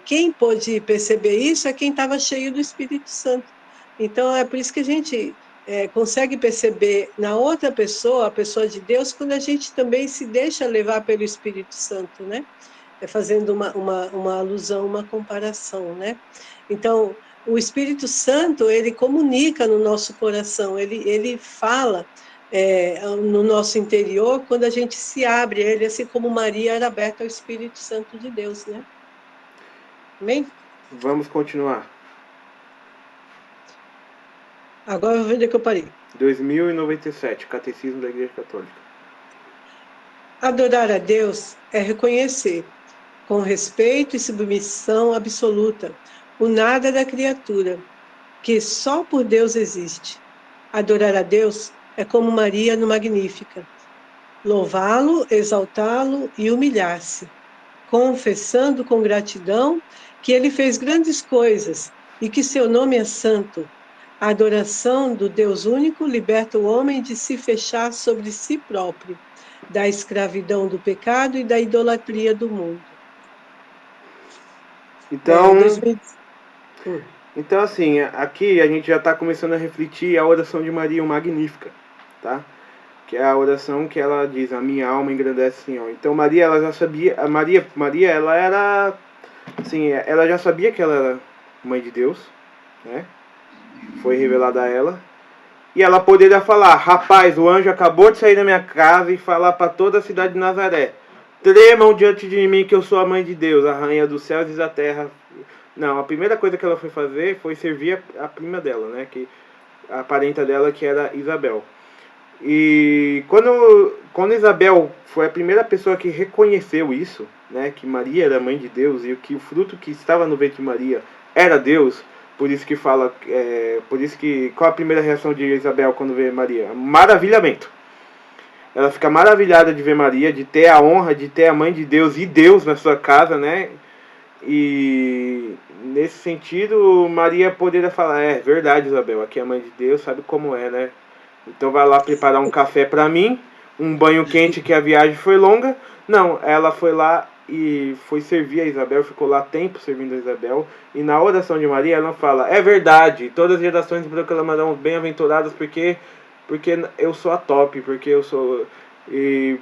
quem pôde perceber isso é quem estava cheio do Espírito Santo. Então é por isso que a gente consegue perceber na outra pessoa, a pessoa de Deus, quando a gente também se deixa levar pelo Espírito Santo, né? Fazendo uma alusão, uma comparação, né? Então, o Espírito Santo, ele comunica no nosso coração, ele fala no nosso interior quando a gente se abre a ele, assim como Maria era aberta ao Espírito Santo de Deus, né? Amém? Vamos continuar. Agora eu vou ver onde é que eu parei. 2097, Catecismo da Igreja Católica. Adorar a Deus é reconhecer, com respeito e submissão absoluta, o nada da criatura, que só por Deus existe. Adorar a Deus é como Maria no Magnífica, louvá-lo, exaltá-lo e humilhar-se, confessando com gratidão que ele fez grandes coisas e que seu nome é santo. A adoração do Deus único liberta o homem de se fechar sobre si próprio, da escravidão do pecado e da idolatria do mundo. Então, assim, aqui a gente já está começando a refletir a oração de Maria, o Magnífica, tá? Que é a oração que ela diz: a minha alma engrandece o Senhor. Então Maria, ela já sabia, Maria, ela era, assim, ela já sabia que ela era mãe de Deus, né? Foi revelada a ela. E ela poderia falar: rapaz, o anjo acabou de sair da minha casa e falar para toda a cidade de Nazaré: tremam diante de mim que eu sou a mãe de Deus, a rainha dos céus e da terra. Não, a primeira coisa que ela foi fazer foi servir a prima dela, né? A parenta dela, que era Isabel. E quando Isabel foi a primeira pessoa que reconheceu isso, né, que Maria era mãe de Deus e que o fruto que estava no ventre de Maria era Deus. Por isso que fala, por isso que, qual a primeira reação de Isabel quando vê Maria? Maravilhamento. Ela fica maravilhada de ver Maria, de ter a honra, de ter a mãe de Deus e Deus na sua casa, né? E nesse sentido, Maria poderia falar, é verdade, Isabel, aqui é a mãe de Deus, sabe como é, né? Então vai lá preparar um café para mim, um banho quente que a viagem foi longa. Não, ela foi lá e foi servir a Isabel, ficou lá tempo servindo a Isabel. E na oração de Maria ela fala, é verdade, todas as gerações proclamarão bem-aventuradas porque eu sou a top, porque eu sou... E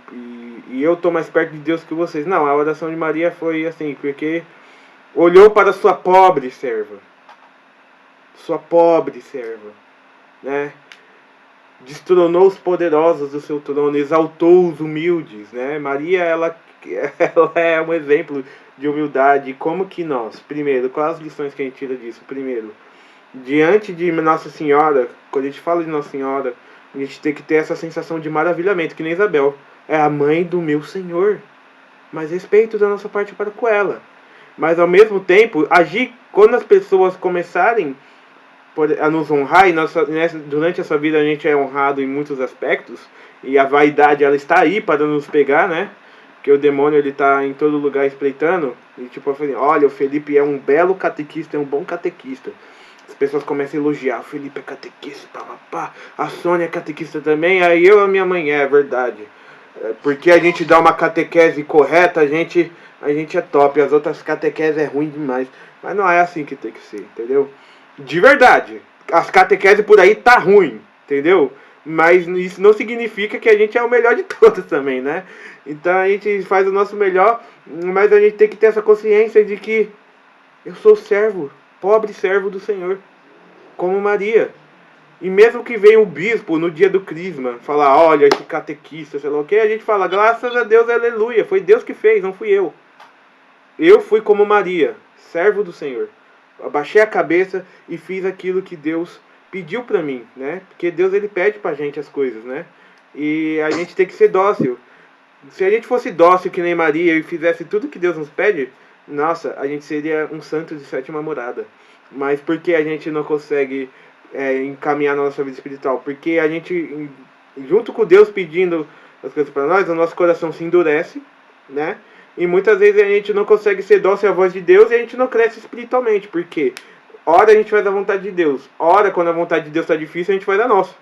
eu tô mais perto de Deus que vocês. Não, a oração de Maria foi assim, porque olhou para sua pobre serva, né? Destronou os poderosos do seu trono, exaltou os humildes, né? Maria, ela é um exemplo de humildade. Como que nós, primeiro, quais as lições que a gente tira disso? Primeiro, diante de Nossa Senhora, quando a gente fala de Nossa Senhora, a gente tem que ter essa sensação de maravilhamento, que nem Isabel. É a mãe do meu Senhor. Mas respeito da nossa parte para com ela. Mas ao mesmo tempo, agir quando as pessoas começarem a nos honrar, e durante essa vida a gente é honrado em muitos aspectos, e a vaidade ela está aí para nos pegar, né? Porque o demônio ele está em todo lugar espreitando, e tipo, assim, olha, o Felipe é um belo catequista, é um bom catequista. As pessoas começam a elogiar, o Felipe é catequista, pá, a Sônia é catequista também, aí eu e a minha mãe, é verdade. Porque a gente dá uma catequese correta, a gente é top, as outras catequeses é ruim demais. Mas não é assim que tem que ser, entendeu? De verdade, as catequeses por aí tá ruim, entendeu? Mas isso não significa que a gente é o melhor de todos também, né? Então a gente faz o nosso melhor, mas a gente tem que ter essa consciência de que eu sou servo, pobre servo do Senhor, como Maria. E mesmo que venha o bispo no dia do crisma falar, olha, esse catequista, sei lá o que, a gente fala, graças a Deus, aleluia, foi Deus que fez, não fui eu. Eu fui como Maria, servo do Senhor. Abaixei a cabeça e fiz aquilo que Deus pediu pra mim, né? Porque Deus, ele pede pra gente as coisas, né? E a gente tem que ser dócil. Se a gente fosse dócil que nem Maria e fizesse tudo que Deus nos pede, nossa, a gente seria um santo de sétima morada. Mas por que a gente não consegue encaminhar na nossa vida espiritual? Porque a gente, junto com Deus pedindo as coisas para nós, o nosso coração se endurece, né? E muitas vezes a gente não consegue ser dócil à voz de Deus e a gente não cresce espiritualmente. Por quê? Ora a gente faz a vontade de Deus. Ora, quando a vontade de Deus está difícil, a gente faz a nossa.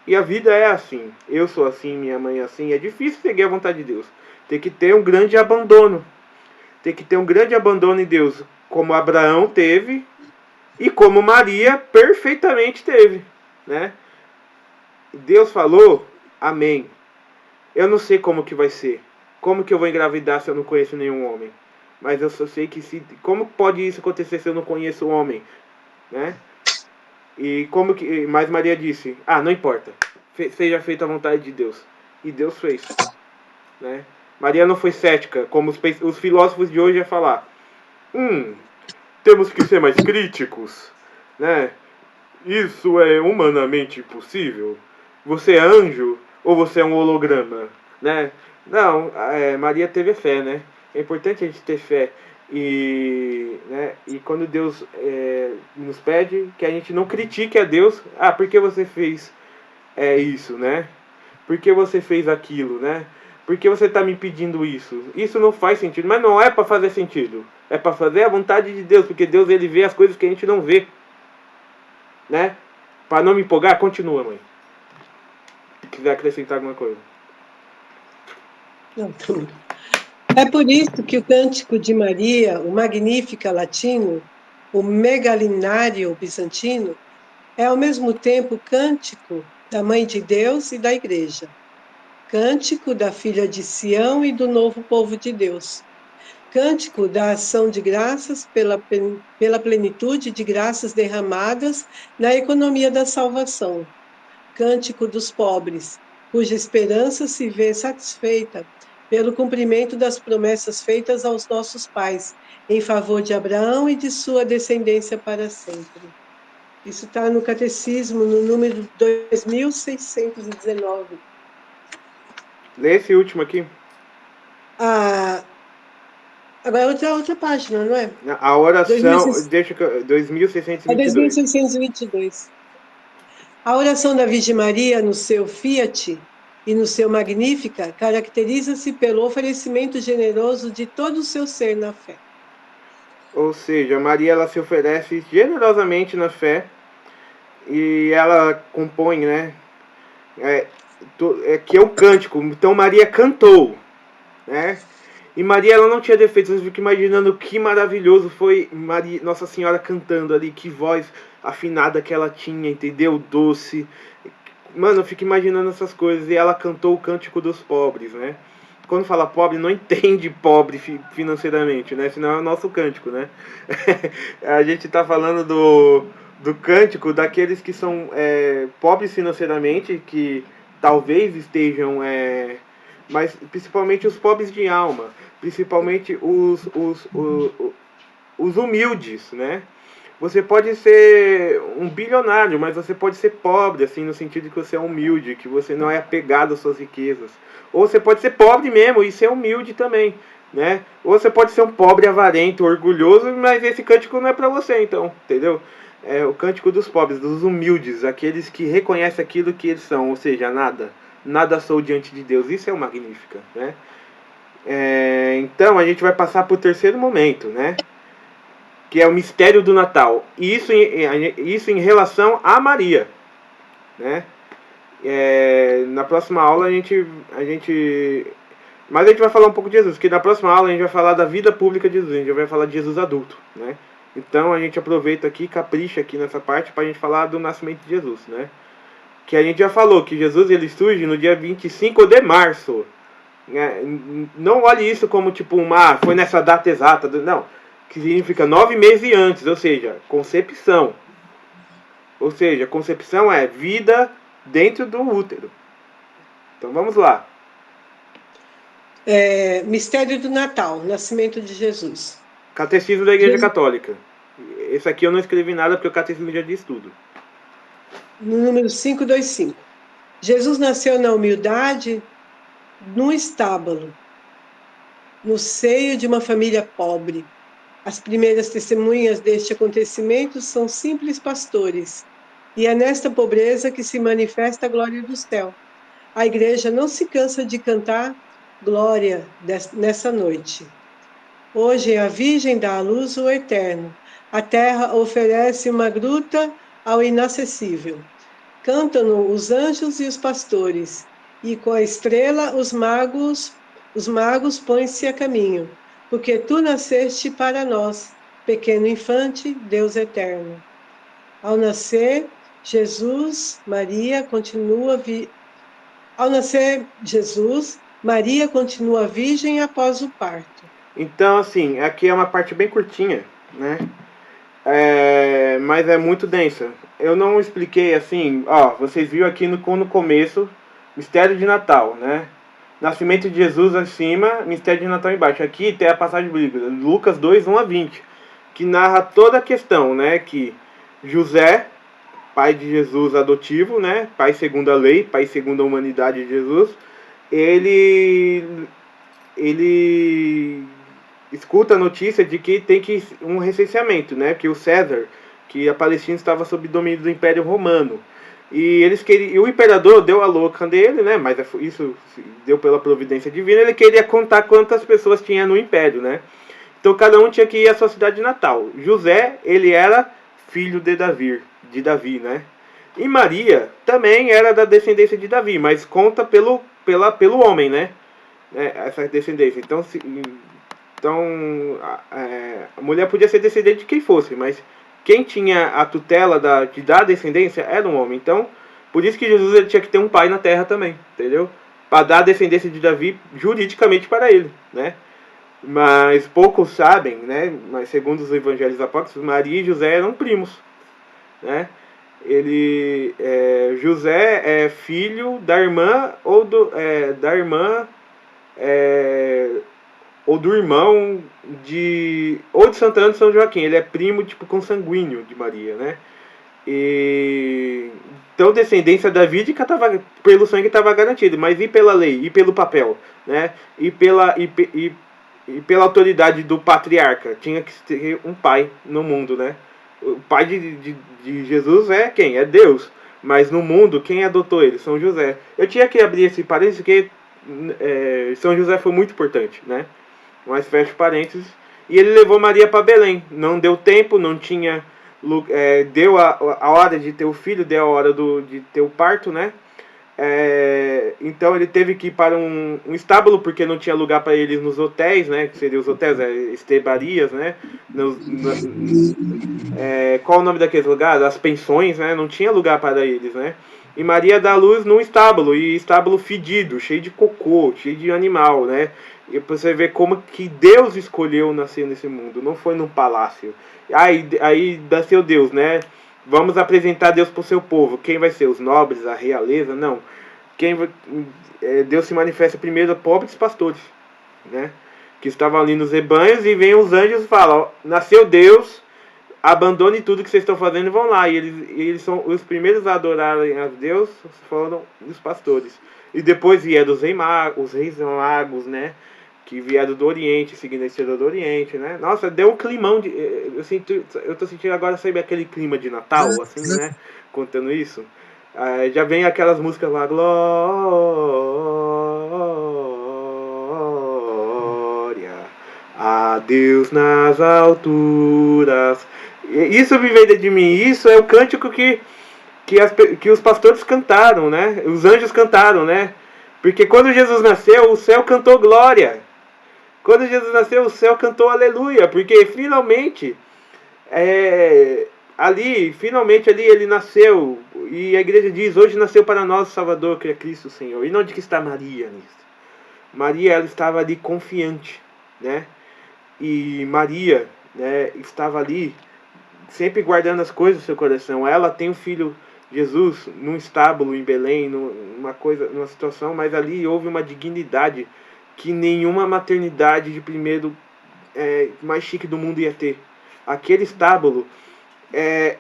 E a vida é assim. Eu sou assim, minha mãe é assim. É difícil seguir a vontade de Deus. Tem que ter um grande abandono. Tem que ter um grande abandono em Deus. Como Abraão teve e como Maria perfeitamente teve, né? Deus falou, amém. Eu não sei como que vai ser. Como que eu vou engravidar se eu não conheço nenhum homem? Mas eu só sei que como pode isso acontecer se eu não conheço um homem, né? E como que, mas Maria disse, não importa, seja feita a vontade de Deus. E Deus fez, né? Maria não foi cética, como os filósofos de hoje iam falar. Temos que ser mais críticos, né? Isso é humanamente possível? Você é anjo ou você é um holograma, né? Não, Maria teve fé, né? É importante a gente ter fé. Né, e quando Deus nos pede que a gente não critique a Deus, por que você fez isso, né? Por que você fez aquilo, né? Por que você está me pedindo isso? Isso não faz sentido, mas não é para fazer sentido. É para fazer a vontade de Deus, porque Deus ele vê as coisas que a gente não vê, né? Para não me empolgar, continua, mãe. Se quiser acrescentar alguma coisa. Não, tudo. É por isso que o Cântico de Maria, o Magnífica latino, o Megalinário bizantino, é ao mesmo tempo cântico da Mãe de Deus e da Igreja, cântico da Filha de Sião e do novo povo de Deus, cântico da ação de graças pela plenitude de graças derramadas na economia da salvação, cântico dos pobres, cuja esperança se vê satisfeita pelo cumprimento das promessas feitas aos nossos pais, em favor de Abraão e de sua descendência para sempre. Isso está no Catecismo, no número 2619. Lê esse último aqui. Agora outra página, não é? A oração, 2600. deixa que É 2622. 2622. A oração da Virgem Maria no seu Fiat e no seu Magnífica caracteriza-se pelo oferecimento generoso de todo o seu ser na fé. Ou seja, Maria ela se oferece generosamente na fé e ela compõe, né? Que é o cântico. Então Maria cantou, né? E Maria ela não tinha defeitos. Eu fico imaginando que maravilhoso foi Maria, Nossa Senhora cantando ali, que voz afinada que ela tinha, entendeu? Doce. Mano, eu fico imaginando essas coisas. E ela cantou o cântico dos pobres, né? Quando fala pobre, não entende pobre financeiramente, né? Senão é o nosso cântico, né? A gente tá falando do cântico daqueles que são pobres financeiramente, que talvez estejam, mas principalmente os pobres de alma, principalmente os humildes, né? Você pode ser um bilionário, mas você pode ser pobre, assim, no sentido de que você é humilde, que você não é apegado às suas riquezas. Ou você pode ser pobre mesmo e ser humilde também, né? Ou você pode ser um pobre avarento, orgulhoso, mas esse cântico não é para você, então, entendeu? É o cântico dos pobres, dos humildes, aqueles que reconhecem aquilo que eles são, ou seja, nada sou diante de Deus. Isso é o Magnífica, né? Então a gente vai passar para o terceiro momento, né? Que é o mistério do Natal. E isso em relação a Maria, né? Na próxima aula mas a gente vai falar um pouco de Jesus, porque na próxima aula a gente vai falar da vida pública de Jesus, a gente vai falar de Jesus adulto, né? Então a gente aproveita aqui, capricha aqui nessa parte para a gente falar do nascimento de Jesus, né? Que a gente já falou que Jesus ele surge no dia 25 de março. Não olhe isso como tipo foi nessa data exata, não. Que significa 9 meses antes, ou seja, concepção. Ou seja, concepção é vida dentro do útero. Então vamos lá. Mistério do Natal, nascimento de Jesus. Catecismo da Igreja Católica. Esse aqui eu não escrevi nada porque o catecismo já diz tudo. No número 525. Jesus nasceu na humildade, num estábulo, no seio de uma família pobre. As primeiras testemunhas deste acontecimento são simples pastores, e é nesta pobreza que se manifesta a glória do céu. A igreja não se cansa de cantar glória nessa noite. Hoje a Virgem dá à luz o eterno. A terra oferece uma gruta ao inacessível. Cantam-no os anjos e os pastores, e com a estrela os magos põem-se a caminho, porque tu nasceste para nós, pequeno infante, Deus eterno. Ao nascer, Maria continua virgem após o parto. Então, assim, aqui é uma parte bem curtinha, né? Mas é muito densa. Eu não expliquei assim, vocês viram aqui no começo, mistério de Natal, né? Nascimento de Jesus acima, mistério de Natal embaixo. Aqui tem a passagem bíblica, Lucas 2, 1 a 20, que narra toda a questão, né? Que José, pai de Jesus adotivo, né? Pai segundo a lei, pai segundo a humanidade de Jesus, ele escuta a notícia de que tem que um recenseamento, né? Que o César, que a Palestina estava sob domínio do Império Romano. E o imperador deu a louca dele, né? Mas isso deu pela providência divina. Ele queria contar quantas pessoas tinha no império, né? Então cada um tinha que ir à sua cidade natal. José, ele era filho de Davi, né? E Maria também era da descendência de Davi, mas conta pelo homem, né? Essa descendência. Então a mulher podia ser descendente de quem fosse, mas quem tinha a tutela de dar descendência era um homem. Então, por isso que Jesus ele tinha que ter um pai na terra também, entendeu? Para dar a descendência de Davi juridicamente para ele, né? Mas poucos sabem, né? Mas segundo os evangelhos apócrifos, Maria e José eram primos, né? José é filho da irmã ou do irmão ou de Santa Ana de São Joaquim. Ele é primo tipo consanguíneo de Maria, né? Então descendência davídica pelo sangue estava garantida, mas e pela lei, e pelo papel, né? E e pela autoridade do patriarca. Tinha que ter um pai no mundo, né? O pai de Jesus é quem? É Deus. Mas no mundo, quem adotou ele? São José. Eu tinha que abrir esse parênteses porque São José foi muito importante, né? Mas fecha parênteses. E ele levou Maria para Belém. Não deu tempo, não tinha... deu a hora de ter o filho, deu a hora de ter o parto, né? Então ele teve que ir para um estábulo porque não tinha lugar para eles nos hotéis, né? Que seriam os hotéis, estebarias, né? Qual o nome daqueles lugares? As pensões, né? Não tinha lugar para eles, né? E Maria dá luz num estábulo, e estábulo fedido, cheio de cocô, cheio de animal, né? E você vê como que Deus escolheu nascer nesse mundo, não foi num palácio. Aí nasceu Deus, né? Vamos apresentar Deus para o seu povo. Quem vai ser? Os nobres, a realeza? Não. Deus se manifesta primeiro a pobres pastores, né? Que estavam ali nos rebanhos, e vem os anjos e falam: ó, nasceu Deus, abandone tudo que vocês estão fazendo e vão lá. E eles são os primeiros a adorarem a Deus, foram os pastores. E depois vieram os reis magos, né? Que vieram do Oriente, seguindo a estrela do Oriente, né? Nossa, deu um climão eu tô sentindo agora, sabe, aquele clima de Natal, assim, né? Contando isso. Já vem aquelas músicas lá, glória a Deus nas alturas. Isso me veio de mim, isso é o cântico que os pastores cantaram, né? Os anjos cantaram, né? Porque quando Jesus nasceu, o céu cantou glória. Quando Jesus nasceu, o céu cantou aleluia. Porque finalmente, finalmente ali ele nasceu. E a igreja diz: hoje nasceu para nós o Salvador, que é Cristo o Senhor. E onde que está Maria nisso? Maria, ela estava ali confiante, né? E Maria, né, estava ali sempre guardando as coisas do seu coração. Ela tem um filho, Jesus, num estábulo em Belém, numa situação, mas ali houve uma dignidade que nenhuma maternidade de primeiro mais chique do mundo ia ter. Aquele estábulo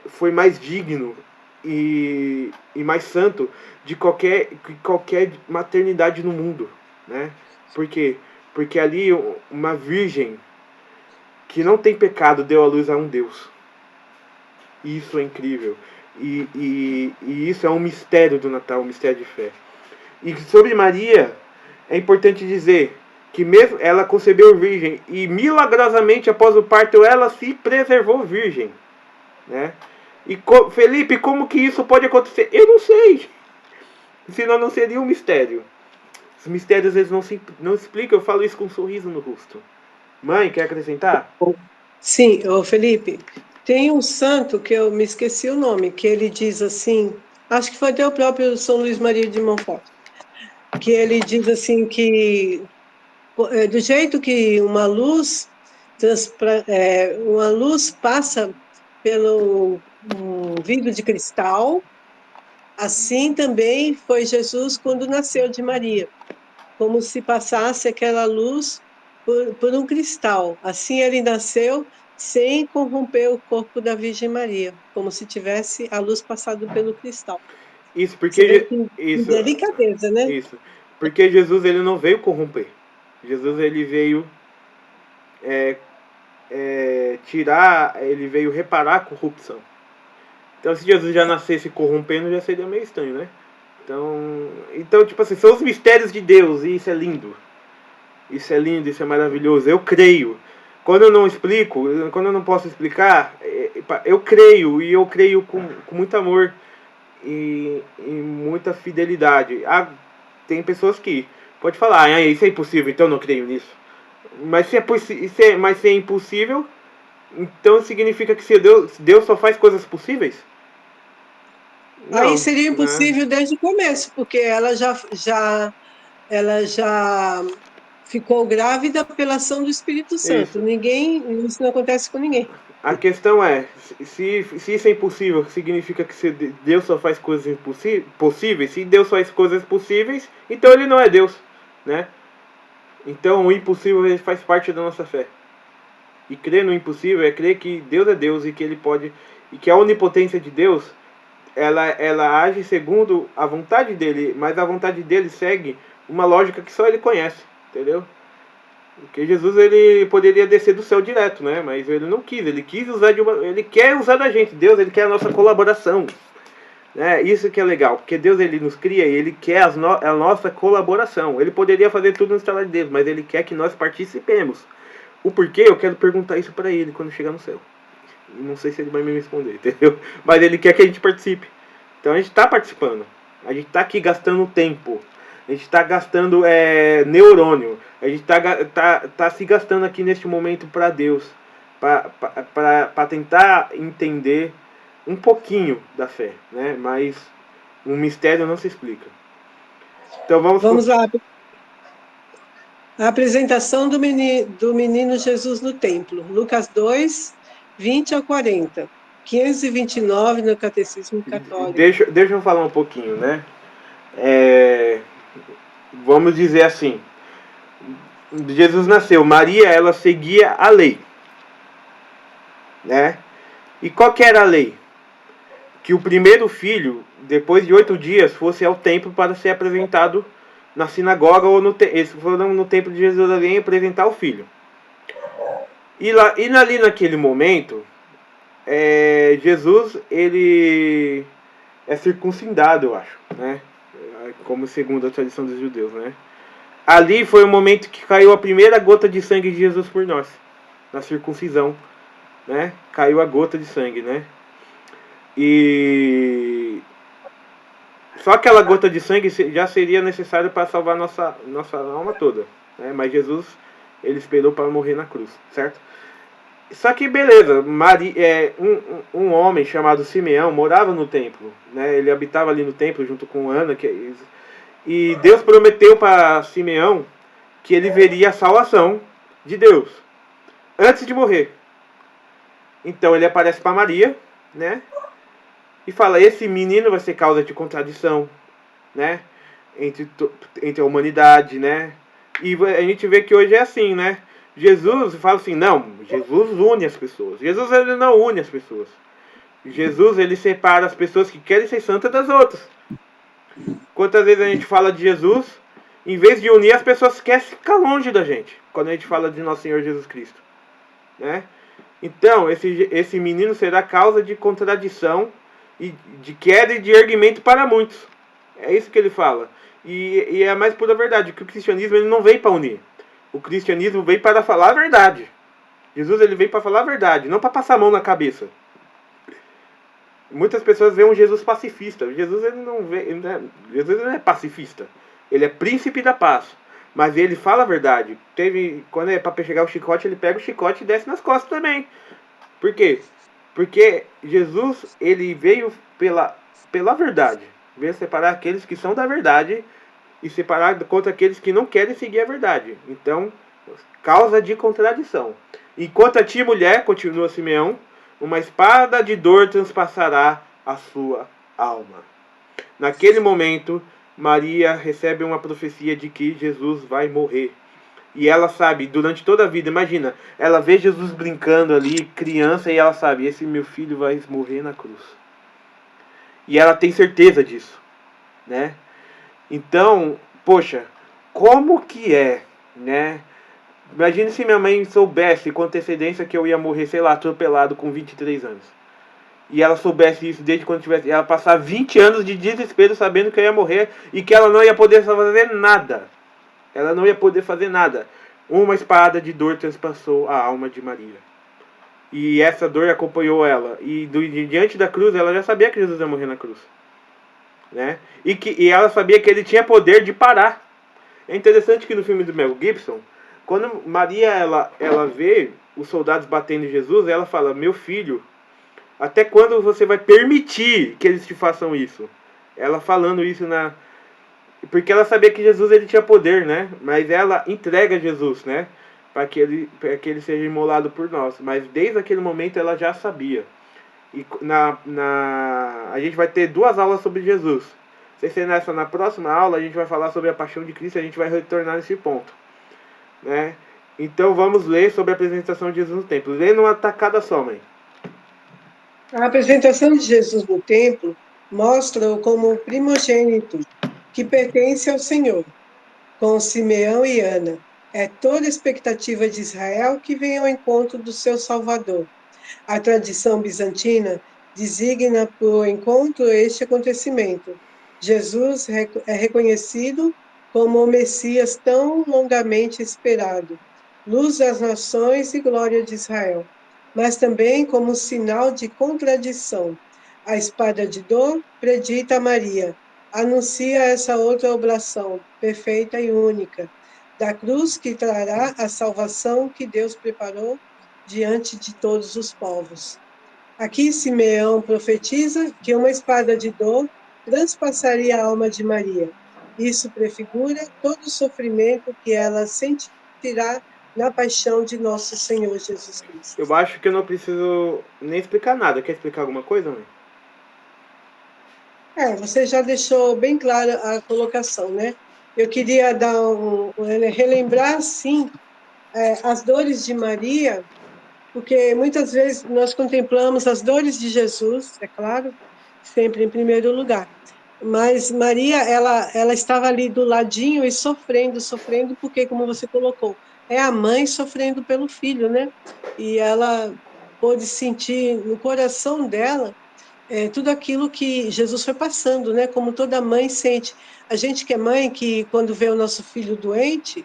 foi mais digno e mais santo de qualquer maternidade no mundo, né? Por quê? Porque ali uma virgem que não tem pecado deu à luz a um Deus. Isso é incrível. E isso é um mistério do Natal, um mistério de fé. E sobre Maria, é importante dizer que mesmo ela concebeu virgem e milagrosamente após o parto ela se preservou virgem, né? E Felipe, como que isso pode acontecer? Eu não sei. Senão não seria um mistério. Os mistérios eles não explicam, eu falo isso com um sorriso no rosto. Mãe, quer acrescentar? Sim, Felipe, tem um santo que eu me esqueci o nome, que ele diz assim, acho que foi até o próprio São Luís Maria de Montfort, que ele diz assim que do jeito que uma luz passa pelo um vidro de cristal, assim também foi Jesus quando nasceu de Maria, como se passasse aquela luz por um cristal. Assim ele nasceu sem corromper o corpo da Virgem Maria, como se tivesse a luz passado pelo cristal. Isso, Você vê porque que isso, delicadeza, né? isso. Porque Jesus ele não veio corromper. Jesus ele veio ele veio reparar a corrupção. Então se Jesus já nascesse corrompendo, já seria meio estranho, né? Então tipo assim, são os mistérios de Deus, e isso é lindo. Isso é lindo, isso é maravilhoso. Eu creio. Quando eu não explico, quando eu não posso explicar, eu creio, e eu creio com muito amor e muita fidelidade. Tem pessoas que pode falar: isso é impossível, então eu não creio nisso. Mas se é impossível, então significa que se Deus só faz coisas possíveis? Não, Aí seria né? impossível desde o começo, porque ela já ficou grávida pela ação do Espírito Santo. Isso. Isso não acontece com ninguém. A questão é, se isso é impossível, significa que se Deus só faz coisas possíveis. Se Deus faz coisas possíveis, então ele não é Deus, né? Então o impossível ele faz parte da nossa fé. E crer no impossível é crer que Deus é Deus e que ele pode, e que a onipotência de Deus ela age segundo a vontade dele, mas a vontade dele segue uma lógica que só ele conhece, entendeu? Porque Jesus ele poderia descer do céu direto, né? Mas ele não quis, ele quis usar ele quer usar da gente. Deus ele quer a nossa colaboração. Né? Isso que é legal, porque Deus ele nos cria e ele quer a nossa colaboração. Ele poderia fazer tudo no estalar de dedos, mas ele quer que nós participemos. O porquê eu quero perguntar isso para ele quando chegar no céu. Não sei se ele vai me responder, entendeu? Mas ele quer que a gente participe. Então a gente está participando. A gente está aqui gastando tempo. A gente está gastando neurônio. A gente tá se gastando aqui neste momento para Deus. Para tentar entender um pouquinho da fé. Né? Mas um mistério não se explica. Então Vamos lá. A apresentação do menino Jesus no templo. Lucas 2, 20 a 40. 529 no Catecismo Católico. Deixa eu falar um pouquinho, né? Vamos dizer assim. Jesus nasceu. Maria, ela seguia a lei. Né? E qual que era a lei? Que o primeiro filho, depois de 8 dias, fosse ao templo para ser apresentado na sinagoga ou eles foram no templo de Jerusalém apresentar o filho. E ali naquele momento, Jesus ele é circuncidado, eu acho, né? Como segundo a tradição dos judeus, né? Ali foi o momento que caiu a primeira gota de sangue de Jesus por nós, na circuncisão, né? Caiu a gota de sangue, né? E só aquela gota de sangue já seria necessário para salvar nossa alma toda, né? Mas Jesus ele esperou para morrer na cruz, certo? Só que beleza, um homem chamado Simeão morava no templo, né? Ele habitava ali no templo junto com Ana, e Deus prometeu para Simeão que ele veria a salvação de Deus antes de morrer. Então ele aparece para Maria, né? E fala, esse menino vai ser causa de contradição, né? Entre a humanidade, né? E a gente vê que hoje é assim, né? Jesus fala assim, não, Jesus une as pessoas. Jesus ele não une as pessoas. Jesus ele separa as pessoas que querem ser santas das outras. Quantas vezes a gente fala de Jesus, em vez de unir, as pessoas querem ficar longe da gente, quando a gente fala de nosso Senhor Jesus Cristo, né? Então, esse menino será causa de contradição, e de queda e de erguimento para muitos. É isso que ele fala. E é a mais pura verdade, que o cristianismo ele não veio para unir. O cristianismo veio para falar a verdade. Jesus ele veio para falar a verdade, não para passar a mão na cabeça. Muitas pessoas veem um Jesus pacifista. Jesus ele não Jesus não é pacifista. Ele é príncipe da paz. Mas ele fala a verdade. Quando é para pegar o chicote, ele pega o chicote e desce nas costas também. Por quê? Porque Jesus ele veio pela verdade. Veio separar aqueles que são da verdade e separar contra aqueles que não querem seguir a verdade. Então, causa de contradição. Enquanto a ti, mulher, continua Simeão, uma espada de dor transpassará a sua alma. Naquele momento, Maria recebe uma profecia de que Jesus vai morrer. E ela sabe, durante toda a vida, imagina, ela vê Jesus brincando ali, criança, e ela sabe, esse meu filho vai morrer na cruz. E ela tem certeza disso, né? Então, poxa, como que é, né? Imagine se minha mãe soubesse com antecedência que eu ia morrer, sei lá, atropelado com 23 anos. E ela soubesse isso desde quando tivesse... Ela passar 20 anos de desespero sabendo que eu ia morrer e que ela não ia poder fazer nada. Ela não ia poder fazer nada. Uma espada de dor transpassou a alma de Maria. E essa dor acompanhou ela. E diante da cruz, ela já sabia que Jesus ia morrer na cruz. Né? E ela sabia que ele tinha poder de parar. É interessante que no filme do Mel Gibson, quando Maria ela vê os soldados batendo em Jesus, ela fala, meu filho, até quando você vai permitir que eles te façam isso? Ela falando isso porque ela sabia que Jesus ele tinha poder, né? Mas ela entrega Jesus, né? Para que ele seja imolado por nós. Mas desde aquele momento ela já sabia. E a gente vai ter 2 aulas sobre Jesus. Se na próxima aula a gente vai falar sobre a paixão de Cristo, a gente vai retornar nesse ponto, né? Então vamos ler sobre a apresentação de Jesus no templo. Lê numa tacada só, mãe. A apresentação de Jesus no templo mostra-o como primogênito, que pertence ao Senhor, com Simeão e Ana, É toda a expectativa de Israel que vem ao encontro do seu Salvador. A tradição bizantina designa para o encontro este acontecimento. Jesus é reconhecido como o Messias tão longamente esperado, luz das nações e glória de Israel, mas também como sinal de contradição. A espada de dor predita a Maria, anuncia essa outra oblação, perfeita e única, da cruz que trará a salvação que Deus preparou diante de todos os povos. Aqui Simeão profetiza que uma espada de dor transpassaria a alma de Maria. Isso prefigura todo o sofrimento que ela sentirá na paixão de nosso Senhor Jesus Cristo. Eu acho que eu não preciso nem explicar nada. Quer explicar alguma coisa, mãe? Você já deixou bem clara a colocação, né? Eu queria relembrar, sim, as dores de Maria, porque muitas vezes nós contemplamos as dores de Jesus, é claro, sempre em primeiro lugar. Mas Maria, ela estava ali do ladinho e sofrendo, porque, como você colocou, é a mãe sofrendo pelo filho, né? E ela pôde sentir no coração dela tudo aquilo que Jesus foi passando, né? Como toda mãe sente. A gente que é mãe, que quando vê o nosso filho doente,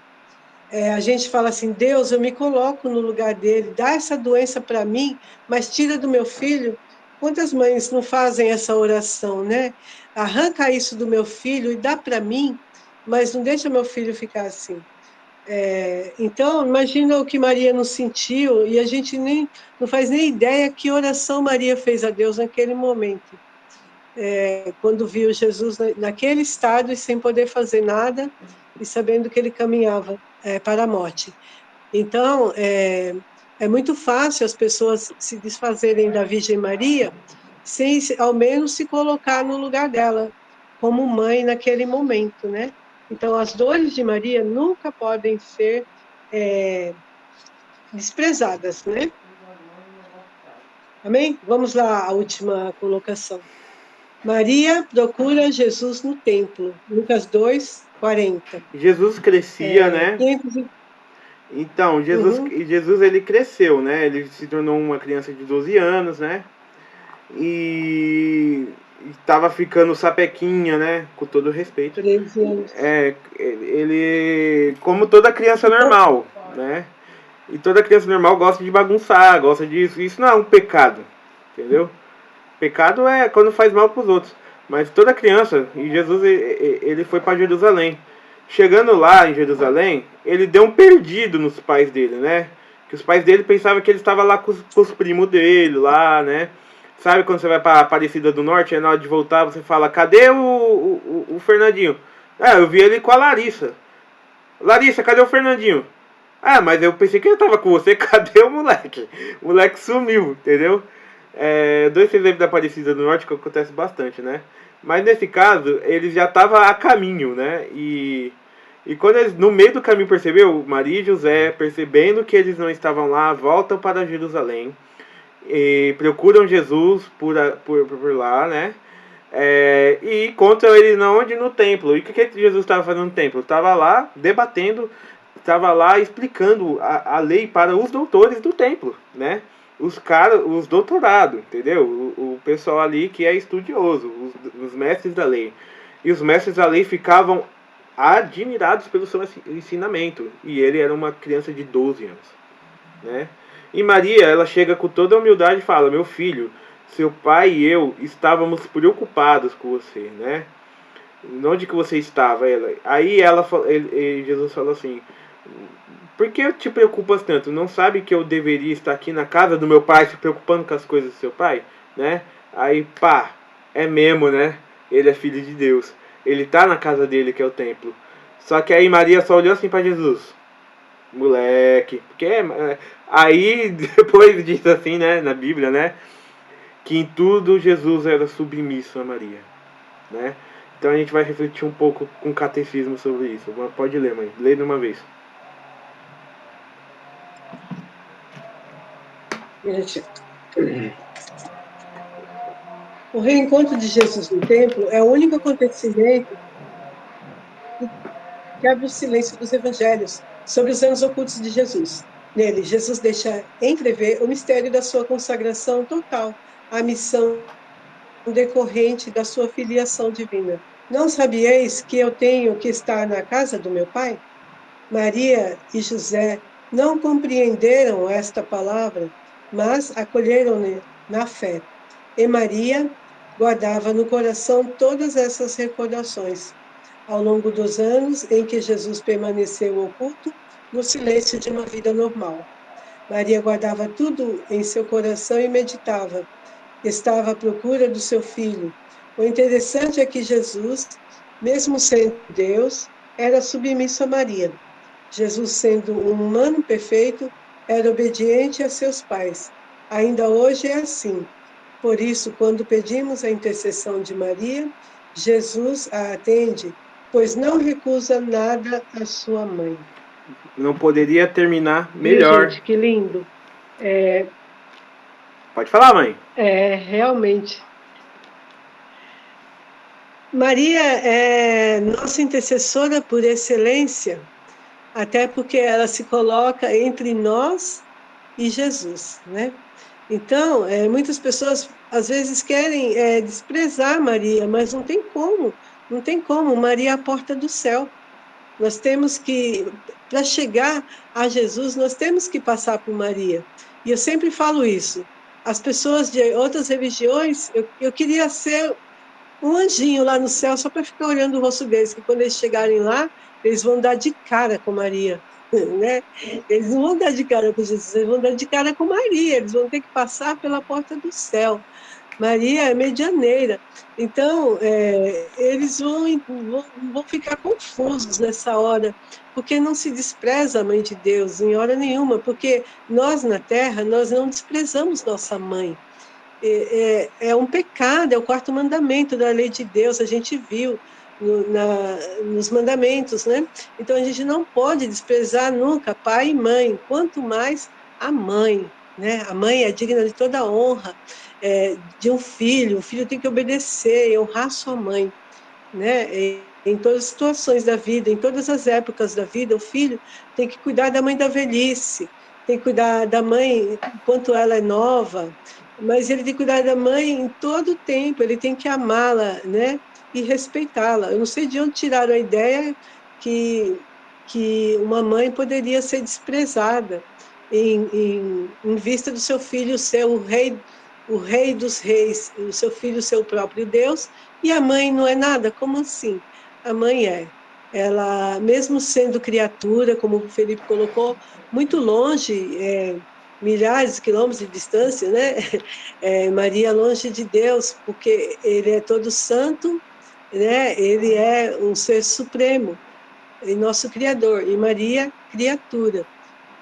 a gente fala assim: Deus, eu me coloco no lugar dele, dá essa doença para mim, mas tira do meu filho. Quantas mães não fazem essa oração, né? Arranca isso do meu filho e dá para mim, mas não deixa meu filho ficar assim. Então, imagina o que Maria não sentiu, e a gente nem não faz nem ideia que oração Maria fez a Deus naquele momento, quando viu Jesus naquele estado e sem poder fazer nada, e sabendo que ele caminhava para a morte. Então, é muito fácil as pessoas se desfazerem da Virgem Maria sem, ao menos, se colocar no lugar dela, como mãe naquele momento, né? Então, as dores de Maria nunca podem ser desprezadas, né? Amém? Vamos lá, a última colocação. Maria procura Jesus no templo. Lucas 2:40. Jesus crescia, né? Então, Uhum. Jesus ele cresceu, né? Ele se tornou uma criança de 12 anos, né? E estava ficando sapequinha, né? Com todo respeito. 13 anos. Ele, como toda criança normal, né? E toda criança normal gosta de bagunçar, gosta disso. Isso não é um pecado, entendeu? Pecado é quando faz mal para os outros. Mas toda criança, e Jesus ele foi para Jerusalém. Chegando lá em Jerusalém, ele deu um perdido nos pais dele, né? Que os pais dele pensavam que ele estava lá com os primos dele, lá, né? Sabe quando você vai para Aparecida do Norte, é na hora de voltar, você fala: cadê o Fernandinho? Eu vi ele com a Larissa. Larissa, cadê o Fernandinho? Mas eu pensei que ele tava com você, cadê o moleque? O moleque sumiu, entendeu? Dois exemplos da Aparecida do Norte que acontece bastante, né? Mas nesse caso, ele já estava a caminho, né? E quando eles, no meio do caminho, percebeu, Maria e José, percebendo que eles não estavam lá, voltam para Jerusalém e procuram Jesus por lá, né? E encontram ele onde? No templo. E o que Jesus estava fazendo no templo? Estava lá debatendo, estava lá explicando a lei para os doutores do templo, né? Os doutorados, entendeu? O pessoal ali que é estudioso, os mestres da lei. E os mestres da lei ficavam admirados pelo seu ensinamento. E ele era uma criança de 12 anos, né? E Maria, ela chega com toda a humildade e fala: meu filho, seu pai e eu estávamos preocupados com você, né? Onde que você estava? Aí Jesus falou assim: por que te preocupas tanto? Não sabe que eu deveria estar aqui na casa do meu pai se preocupando com as coisas do seu pai? Né? Aí, é mesmo, né? Ele é filho de Deus. Ele tá na casa dele, que é o templo. Só que aí Maria só olhou assim para Jesus: moleque. Porque aí depois diz assim, né, na Bíblia, né, que em tudo Jesus era submisso a Maria, né? Então a gente vai refletir um pouco com o catecismo sobre isso. Pode ler, mãe. Lê de uma vez. O reencontro de Jesus no templo é o único acontecimento que abre o silêncio dos evangelhos. sobre os anos ocultos de Jesus. Nele, Jesus deixa entrever o mistério da sua consagração total à missão decorrente da sua filiação divina. Não sabieis que eu tenho que estar na casa do meu Pai? Maria e José não compreenderam esta palavra, mas acolheram-na na fé. E Maria guardava no coração todas essas recordações, ao longo dos anos em que Jesus permaneceu oculto no silêncio de uma vida normal. Maria guardava tudo em seu coração e meditava. Estava à procura do seu filho. O interessante é que Jesus, mesmo sendo Deus, era submisso a Maria. Jesus, sendo um humano perfeito, era obediente a seus pais. Ainda hoje é assim. Por isso, quando pedimos a intercessão de Maria, Jesus a atende, pois não recusa nada à sua mãe. Não poderia terminar Viu, melhor. gente? Que lindo. Pode falar, mãe. Realmente. Maria é nossa intercessora por excelência, até porque ela se coloca entre nós e Jesus, né? Então, muitas pessoas às vezes querem desprezar Maria, mas não tem como, não tem como. Maria é a porta do céu. Nós temos que, para chegar a Jesus, nós temos que passar por Maria. E eu sempre falo isso. As pessoas de outras religiões, eu queria ser um anjinho lá no céu só para ficar olhando o rosto deles, que quando eles chegarem lá, eles vão dar de cara com Maria, né? Eles não vão dar de cara com Jesus, eles vão dar de cara com Maria, eles vão ter que passar pela porta do céu. Maria é medianeira. Então, eles vão ficar confusos nessa hora, porque não se despreza a mãe de Deus em hora nenhuma, porque nós na Terra, nós não desprezamos nossa mãe. É um pecado, é o quarto mandamento da lei de Deus, a gente viu nos mandamentos, né? Então a gente não pode desprezar nunca pai e mãe, quanto mais a mãe, né? A mãe é digna de toda a honra de um filho, o filho tem que obedecer e honrar sua mãe, né? Em todas as situações da vida, em todas as épocas da vida, o filho tem que cuidar da mãe da velhice, tem que cuidar da mãe enquanto ela é nova, mas ele tem que cuidar da mãe em todo o tempo, ele tem que amá-la, né? E respeitá-la. Eu não sei de onde tiraram a ideia que uma mãe poderia ser desprezada em vista do seu filho ser o rei dos reis, o seu filho ser o próprio Deus, e a mãe não é nada? Como assim? A mãe é. Ela, mesmo sendo criatura, como o Felipe colocou, muito longe, milhares de quilômetros de distância, né? Maria longe de Deus, porque ele é todo santo, né? Ele é um ser supremo, e nosso Criador, e Maria, criatura,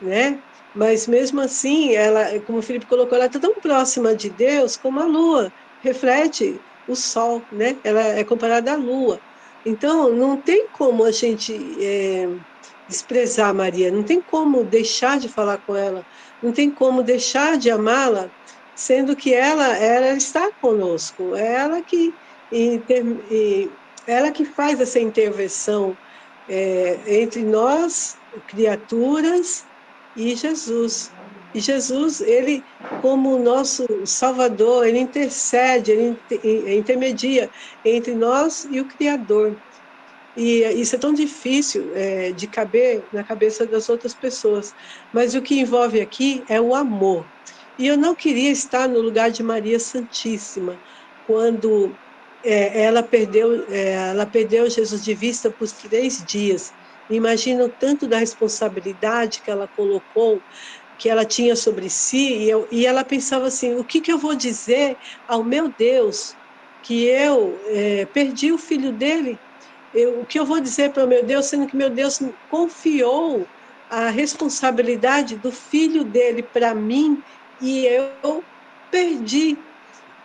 né? Mas mesmo assim, ela, como o Felipe colocou, ela está tão próxima de Deus como a Lua reflete o Sol, né? Ela é comparada à Lua. Então, não tem como a gente desprezar Maria, não tem como deixar de falar com ela, não tem como deixar de amá-la, sendo que ela está conosco, é ela que faz essa intervenção entre nós, criaturas, e Jesus. E Jesus, ele, como nosso Salvador, ele intercede, ele intermedia entre nós e o Criador. E isso é tão difícil de caber na cabeça das outras pessoas. Mas o que envolve aqui é o amor. E eu não queria estar no lugar de Maria Santíssima, quando ela perdeu Jesus de vista por 3 dias. Imagina o tanto da responsabilidade que ela colocou, que ela tinha sobre si, e ela pensava assim: o que eu vou dizer ao meu Deus que eu perdi o filho dele? O que eu vou dizer para o meu Deus, sendo que meu Deus confiou a responsabilidade do filho dele para mim e eu perdi.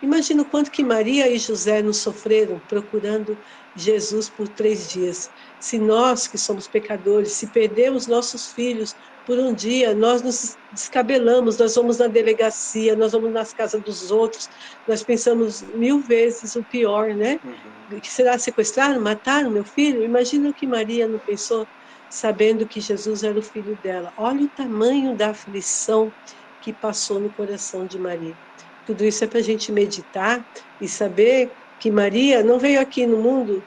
Imagina o quanto que Maria e José nos sofreram procurando Jesus por 3 dias. Se nós, que somos pecadores, se perdemos nossos filhos por um dia, nós nos descabelamos, nós vamos na delegacia, nós vamos nas casas dos outros, nós pensamos 1000 vezes o pior, né? Que será sequestraram, mataram meu filho? Imagina o que Maria não pensou. sabendo que Jesus era o filho dela. Olha o tamanho da aflição que passou no coração de Maria. Tudo isso é para a gente meditar e saber que Maria não veio aqui no mundo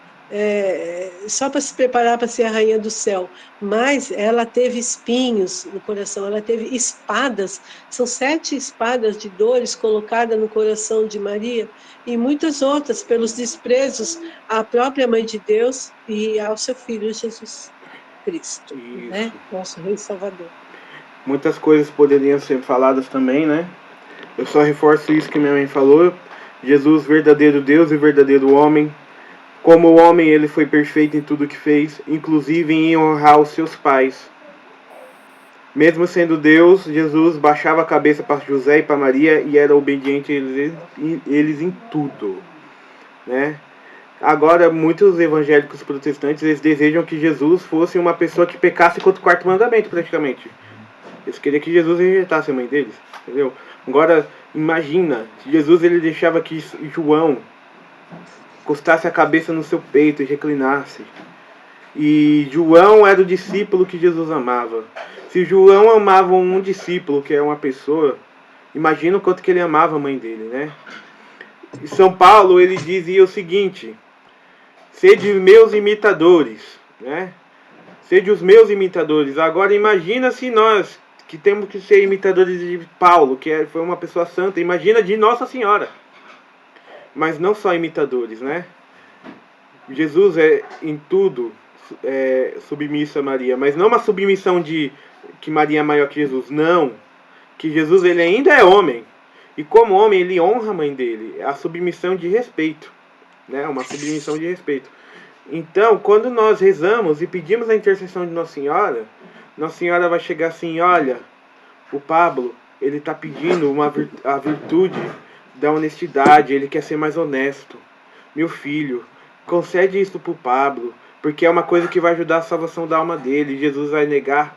só para se preparar para ser a rainha do céu, mas ela teve espinhos no coração, ela teve espadas, são 7 espadas de dores colocadas no coração de Maria, e muitas outras pelos desprezos à própria Mãe de Deus e ao seu Filho Jesus Cristo, né? Isso. Nosso Rei Salvador. Muitas coisas poderiam ser faladas também, né? Eu só reforço isso que minha mãe falou. Jesus, verdadeiro Deus e verdadeiro homem. Como homem, ele foi perfeito em tudo que fez, inclusive em honrar os seus pais. Mesmo sendo Deus, Jesus baixava a cabeça para José e para Maria e era obediente a eles em tudo, né? Agora, muitos evangélicos protestantes, eles desejam que Jesus fosse uma pessoa que pecasse contra o quarto mandamento, praticamente. Eles queriam que Jesus rejeitasse a mãe deles, entendeu? Agora, imagina, se Jesus ele deixava que João encostasse a cabeça no seu peito e reclinasse. E João era o discípulo que Jesus amava. Se João amava um discípulo, que é uma pessoa, imagina o quanto que ele amava a mãe dele, né? E São Paulo, ele dizia o seguinte: sede meus imitadores, né? Sede os meus imitadores. Agora imagina se nós, que temos que ser imitadores de Paulo, que foi uma pessoa santa, imagina de Nossa Senhora. Mas não só imitadores, né? Jesus é em tudo submisso a Maria, mas não uma submissão de que Maria é maior que Jesus, não. Que Jesus ele ainda é homem, e como homem ele honra a mãe dele, é a submissão de respeito, né? Uma submissão de respeito. Então, quando nós rezamos e pedimos a intercessão de Nossa Senhora vai chegar assim: olha, o Pablo, ele está pedindo a virtude da honestidade, ele quer ser mais honesto. Meu filho, concede isso para o Pablo, porque é uma coisa que vai ajudar a salvação da alma dele. Jesus vai negar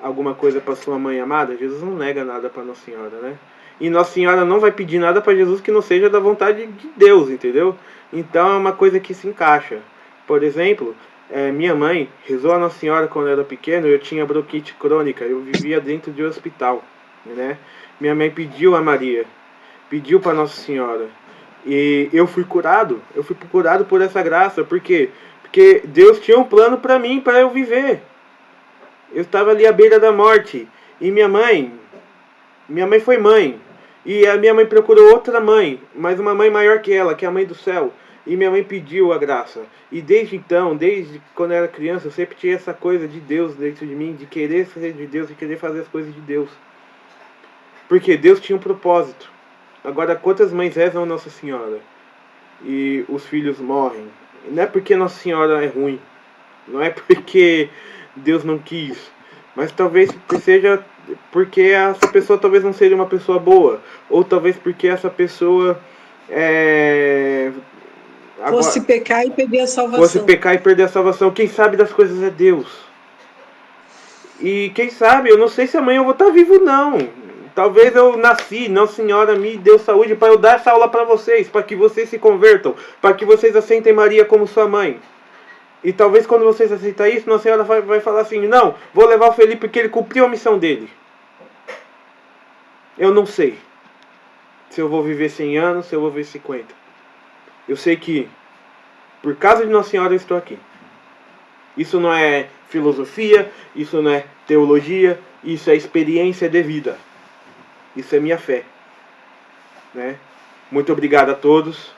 alguma coisa para sua mãe amada? Jesus não nega nada para Nossa Senhora, né? E Nossa Senhora não vai pedir nada para Jesus que não seja da vontade de Deus, entendeu? Então é uma coisa que se encaixa. Por exemplo, minha mãe rezou a Nossa Senhora quando eu era pequeno. Eu tinha bronquite crônica, eu vivia dentro de um hospital, né? Minha mãe pediu a Maria, pediu para Nossa Senhora, e eu fui curado por essa graça. Por quê? Porque Deus tinha um plano para mim, para eu viver. Eu estava ali à beira da morte, e minha mãe foi mãe, e a minha mãe procurou outra mãe, mas uma mãe maior que ela, que é a mãe do céu, e minha mãe pediu a graça. E desde então, desde quando eu era criança, eu sempre tinha essa coisa de Deus dentro de mim, de querer ser de Deus, de querer fazer as coisas de Deus, porque Deus tinha um propósito. Agora, quantas mães rezam a Nossa Senhora e os filhos morrem? Não é porque Nossa Senhora é ruim, não é porque Deus não quis, mas talvez seja porque essa pessoa talvez não seja uma pessoa boa, ou talvez porque essa pessoa Fosse pecar e perder a salvação. Fosse pecar e perder a salvação. Quem sabe das coisas é Deus. E quem sabe, eu não sei se amanhã eu vou estar vivo, não. Talvez eu nasci, Nossa Senhora me deu saúde para eu dar essa aula para vocês, para que vocês se convertam, para que vocês aceitem Maria como sua mãe. E talvez quando vocês aceitarem isso, Nossa Senhora vai falar assim: não, vou levar o Felipe porque ele cumpriu a missão dele. Eu não sei se eu vou viver 100 anos, se eu vou viver 50. Eu sei que, por causa de Nossa Senhora, eu estou aqui. Isso não é filosofia, isso não é teologia, isso é experiência de vida. Isso é minha fé, né? Muito obrigado a todos.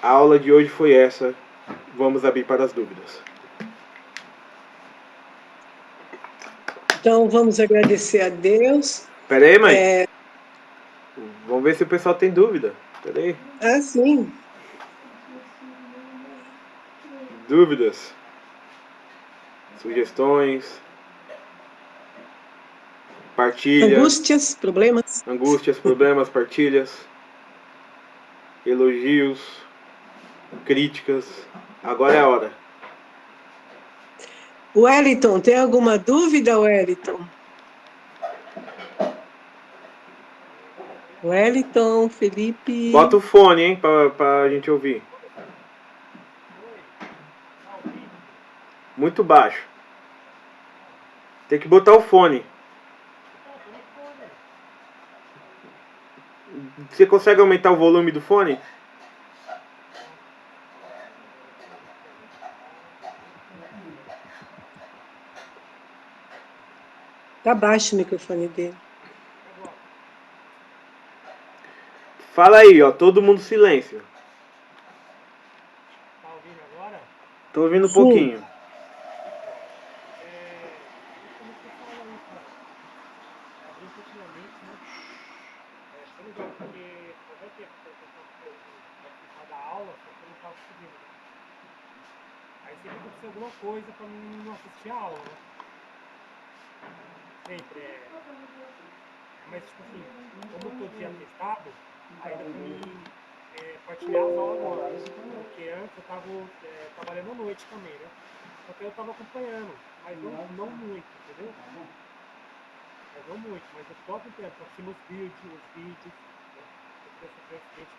A aula de hoje foi essa. Vamos abrir para as dúvidas. Então, vamos agradecer a Deus. Pera aí, mãe. Vamos ver se o pessoal tem dúvida. Pera aí. Ah, sim. Dúvidas? Sugestões? Partilha? Angústias, problemas, partilhas? Elogios? Críticas? Agora é a hora. Wellington, tem alguma dúvida, Wellington? Wellington, Felipe... Bota o fone, hein, pra gente ouvir. Muito baixo. Tem que botar o fone. Você consegue aumentar o volume do fone? Tá baixo o microfone dele. Fala aí, ó. Todo mundo silêncio. Tá ouvindo agora? Tô ouvindo um Sim. pouquinho. Como você fala aí, cara? Abrir um pouquinho a mente, né? Foi legal, porque fazia tempo que eu tentava participar da aula, só que eu não tava conseguindo. Aí sempre aconteceu alguma coisa pra mim não assistir a aula, né? Sempre. Mas, tipo assim, como eu tô de atestado, aí dá pra mim partilhar as aulas agora. Porque antes eu tava trabalhando à noite também, né? Só que eu tava acompanhando, mas não muito, entendeu? Mas não muito, mas eu tô acompanhando, tô assistindo os vídeos, né? Porque eu sofri um acidente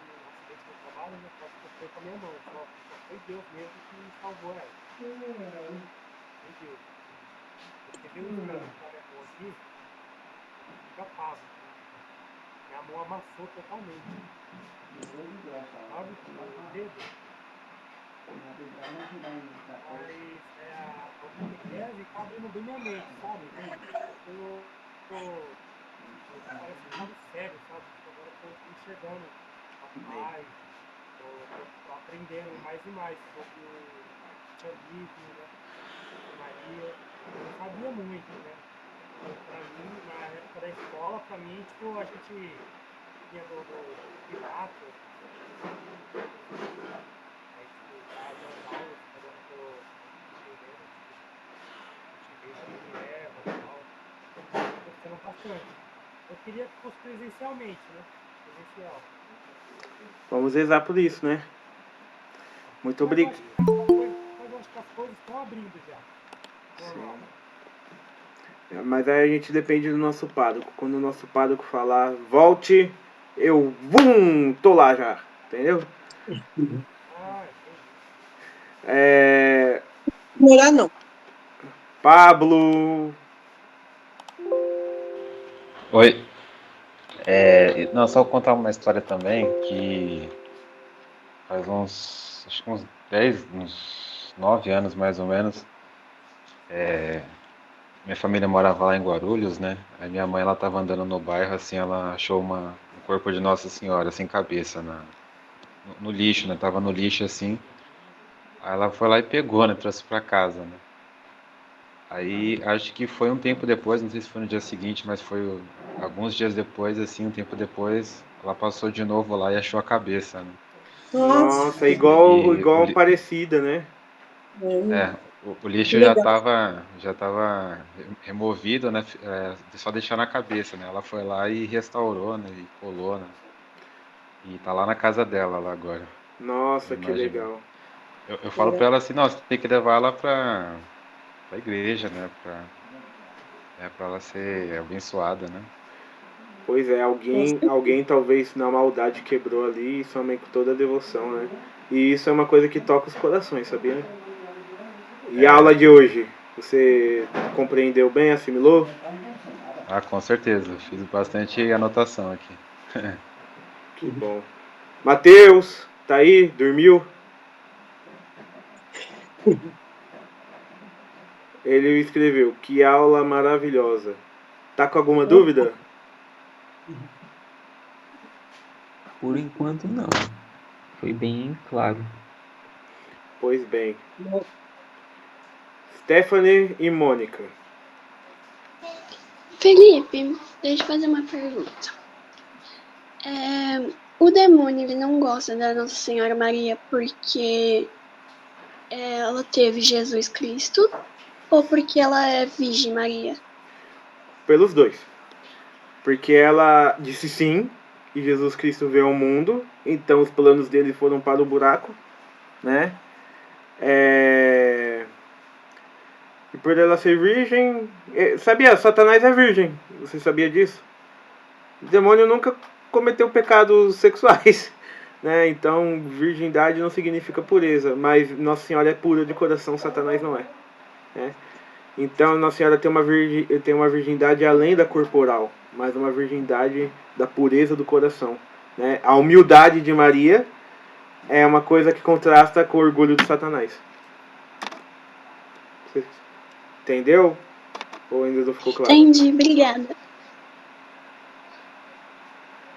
no trabalho, né? Quase que eu fui com a minha mão, só foi Deus mesmo que me salvou ela. Foi Deus. Porque deu um estralo na minha mão aqui, fica pavo. Minha mão amassou totalmente. Sabe? O dedo. Mas a catequese tá abrindo bem minha mente, sabe? Parece que tava sério, sabe? Tipo, agora eu tô enxergando a paz, tô aprendendo mais e mais sobre o xavismo, né? De Maria. Eu não sabia muito, né? Pra mim, na época da escola, pra mim, tipo, a gente tinha do Pilatos, aí, tipo, nas aulas, agora eu tô entendendo, tipo, a gente vê de Eva e tal. Tô gostando bastante. Eu queria que fosse presencialmente, né? Presencial. Vamos rezar por isso, né? Muito Mas eu obrigado. acho que as coisas estão abrindo já. Normal. Mas aí a gente depende do nosso pároco. Quando o nosso pároco falar, volte, eu tô lá já. Entendeu? Ah, entendi. Morar não. Pablo. Oi. Não, só contar uma história também que faz acho que uns 10, uns 9 anos mais ou menos. Minha família morava lá em Guarulhos, né? Aí minha mãe, ela tava andando no bairro, assim, ela achou um corpo de Nossa Senhora sem cabeça no lixo, né? Tava no lixo assim. Aí ela foi lá e pegou, né? Trouxe pra casa, né? Aí acho que foi um tempo depois, não sei se foi no dia seguinte, mas foi alguns dias depois, assim, um tempo depois, ela passou de novo lá e achou a cabeça, né? Nossa, Nossa, igual, E igual Aparecida, né? é, o lixo que já legal. estava removido, né? Só deixando a cabeça, né? Ela foi lá e restaurou, né? E colou, né? E tá lá na casa dela lá agora, a Nossa, que imagem. legal. Eu falo Legal. pra ela assim, nossa, tem que levar ela pra igreja, né? Pra ela ser abençoada, né? Pois é, alguém talvez na maldade quebrou ali, sua mãe com toda a devoção, né? E isso é uma coisa que toca os corações, sabia? E a aula de hoje, você compreendeu bem, assimilou? Ah, com certeza. Fiz bastante anotação aqui. Que bom. Mateus, tá aí? Dormiu? Ele escreveu, que aula maravilhosa. Tá com alguma dúvida? Por enquanto, não. Foi bem claro. Pois bem. Stephanie e Mônica. Felipe, deixa eu fazer uma pergunta. O demônio ele não gosta da Nossa Senhora Maria porque ela teve Jesus Cristo ou porque ela é Virgem Maria? Pelos dois. Porque ela disse sim, e Jesus Cristo veio ao mundo, então os planos dele foram para o buraco, né? E por ela ser virgem, sabia, Satanás é virgem, você sabia disso? O demônio nunca cometeu pecados sexuais, né? Então virgindade não significa pureza, mas Nossa Senhora é pura de coração, Satanás não é, né? Então Nossa Senhora tem uma virgindade além da corporal, mas uma virgindade da pureza do coração, né? A humildade de Maria é uma coisa que contrasta com o orgulho de Satanás. Você entendeu? Ou ainda não ficou claro? Entendi, obrigada.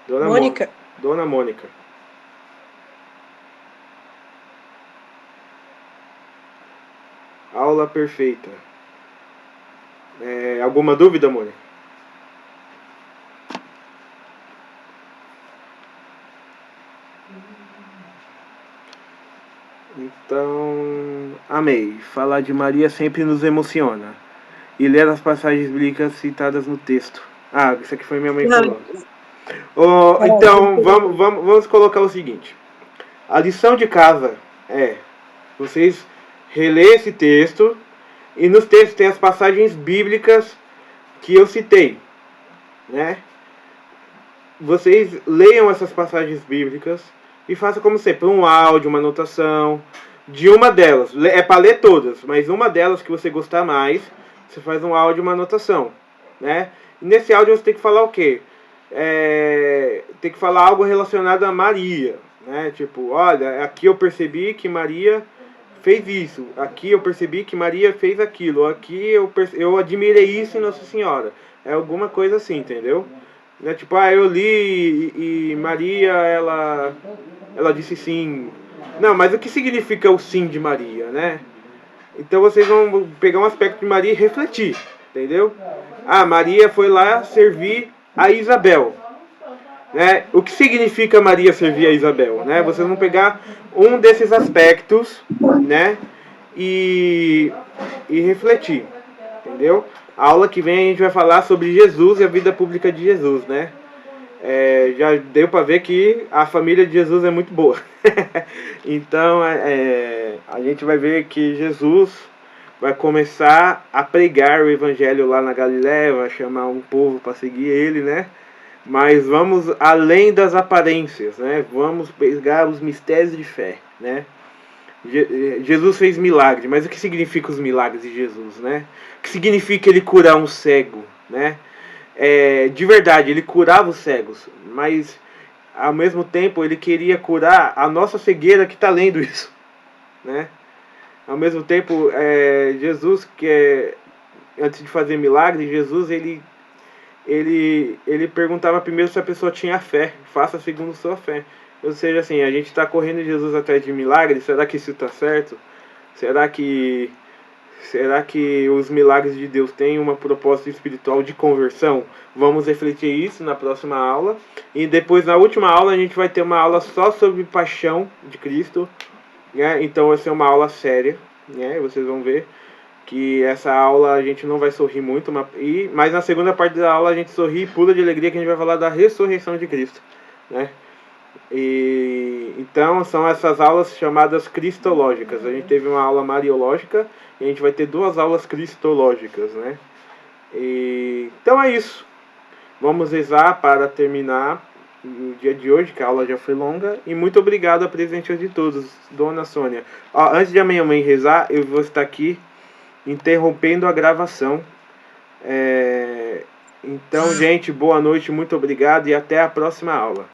Mônica. Dona Mônica. Aula perfeita. Alguma dúvida, Mônica? Então, amei. Falar de Maria sempre nos emociona. E ler as passagens bíblicas citadas no texto. Ah, isso aqui foi minha mãe falando. Então, vamos colocar o seguinte. A lição de casa é vocês reler esse texto, e nos textos tem as passagens bíblicas que eu citei, né? Vocês leiam essas passagens bíblicas e façam como sempre, um áudio, uma anotação de uma delas. É para ler todas, mas uma delas que você gostar mais, você faz um áudio, uma anotação, né? E nesse áudio você tem que falar o quê? Tem que falar algo relacionado a Maria, né? Tipo, olha, aqui eu percebi que Maria fez isso, aqui eu percebi que Maria fez aquilo, aqui eu admirei isso em Nossa Senhora. É alguma coisa assim, entendeu? Né? Tipo, eu li e Maria, ela disse sim. Não, mas o que significa o sim de Maria, né? Então vocês vão pegar um aspecto de Maria e refletir, entendeu? Maria foi lá servir a Isabel, né? O que significa Maria servir a Isabel, né? Vocês vão pegar um desses aspectos, né? E refletir, entendeu? A aula que vem a gente vai falar sobre Jesus e a vida pública de Jesus, né? Já deu para ver que a família de Jesus é muito boa. Então a gente vai ver que Jesus vai começar a pregar o evangelho lá na Galiléia, vai chamar um povo para seguir ele, né? Mas vamos além das aparências, né? Vamos pegar os mistérios de fé, né? Jesus fez milagres, mas o que significa os milagres de Jesus, né? O que significa ele curar um cego, né? De verdade, ele curava os cegos, mas ao mesmo tempo ele queria curar a nossa cegueira que está lendo isso, né? Ao mesmo tempo, Jesus, antes de fazer milagres, Jesus ele perguntava primeiro se a pessoa tinha fé, faça segundo sua fé. Ou seja, assim, a gente está correndo Jesus atrás de milagres, será que isso está certo? Será que os milagres de Deus têm uma proposta espiritual de conversão? Vamos refletir isso na próxima aula. E depois, na última aula, a gente vai ter uma aula só sobre paixão de Cristo, né? Então vai ser uma aula séria, né? Vocês vão ver que essa aula a gente não vai sorrir muito, mas na segunda parte da aula a gente sorri e pula de alegria, que a gente vai falar da ressurreição de Cristo, né? Então são essas aulas chamadas cristológicas. A gente teve uma aula mariológica e a gente vai ter 2 aulas cristológicas, né? Então é isso. Vamos rezar para terminar o dia de hoje, que a aula já foi longa. E muito obrigado a presença de todos, Dona Sônia. Antes de a minha mãe rezar, eu vou estar aqui interrompendo a gravação. Então, gente, boa noite, muito obrigado e até a próxima aula.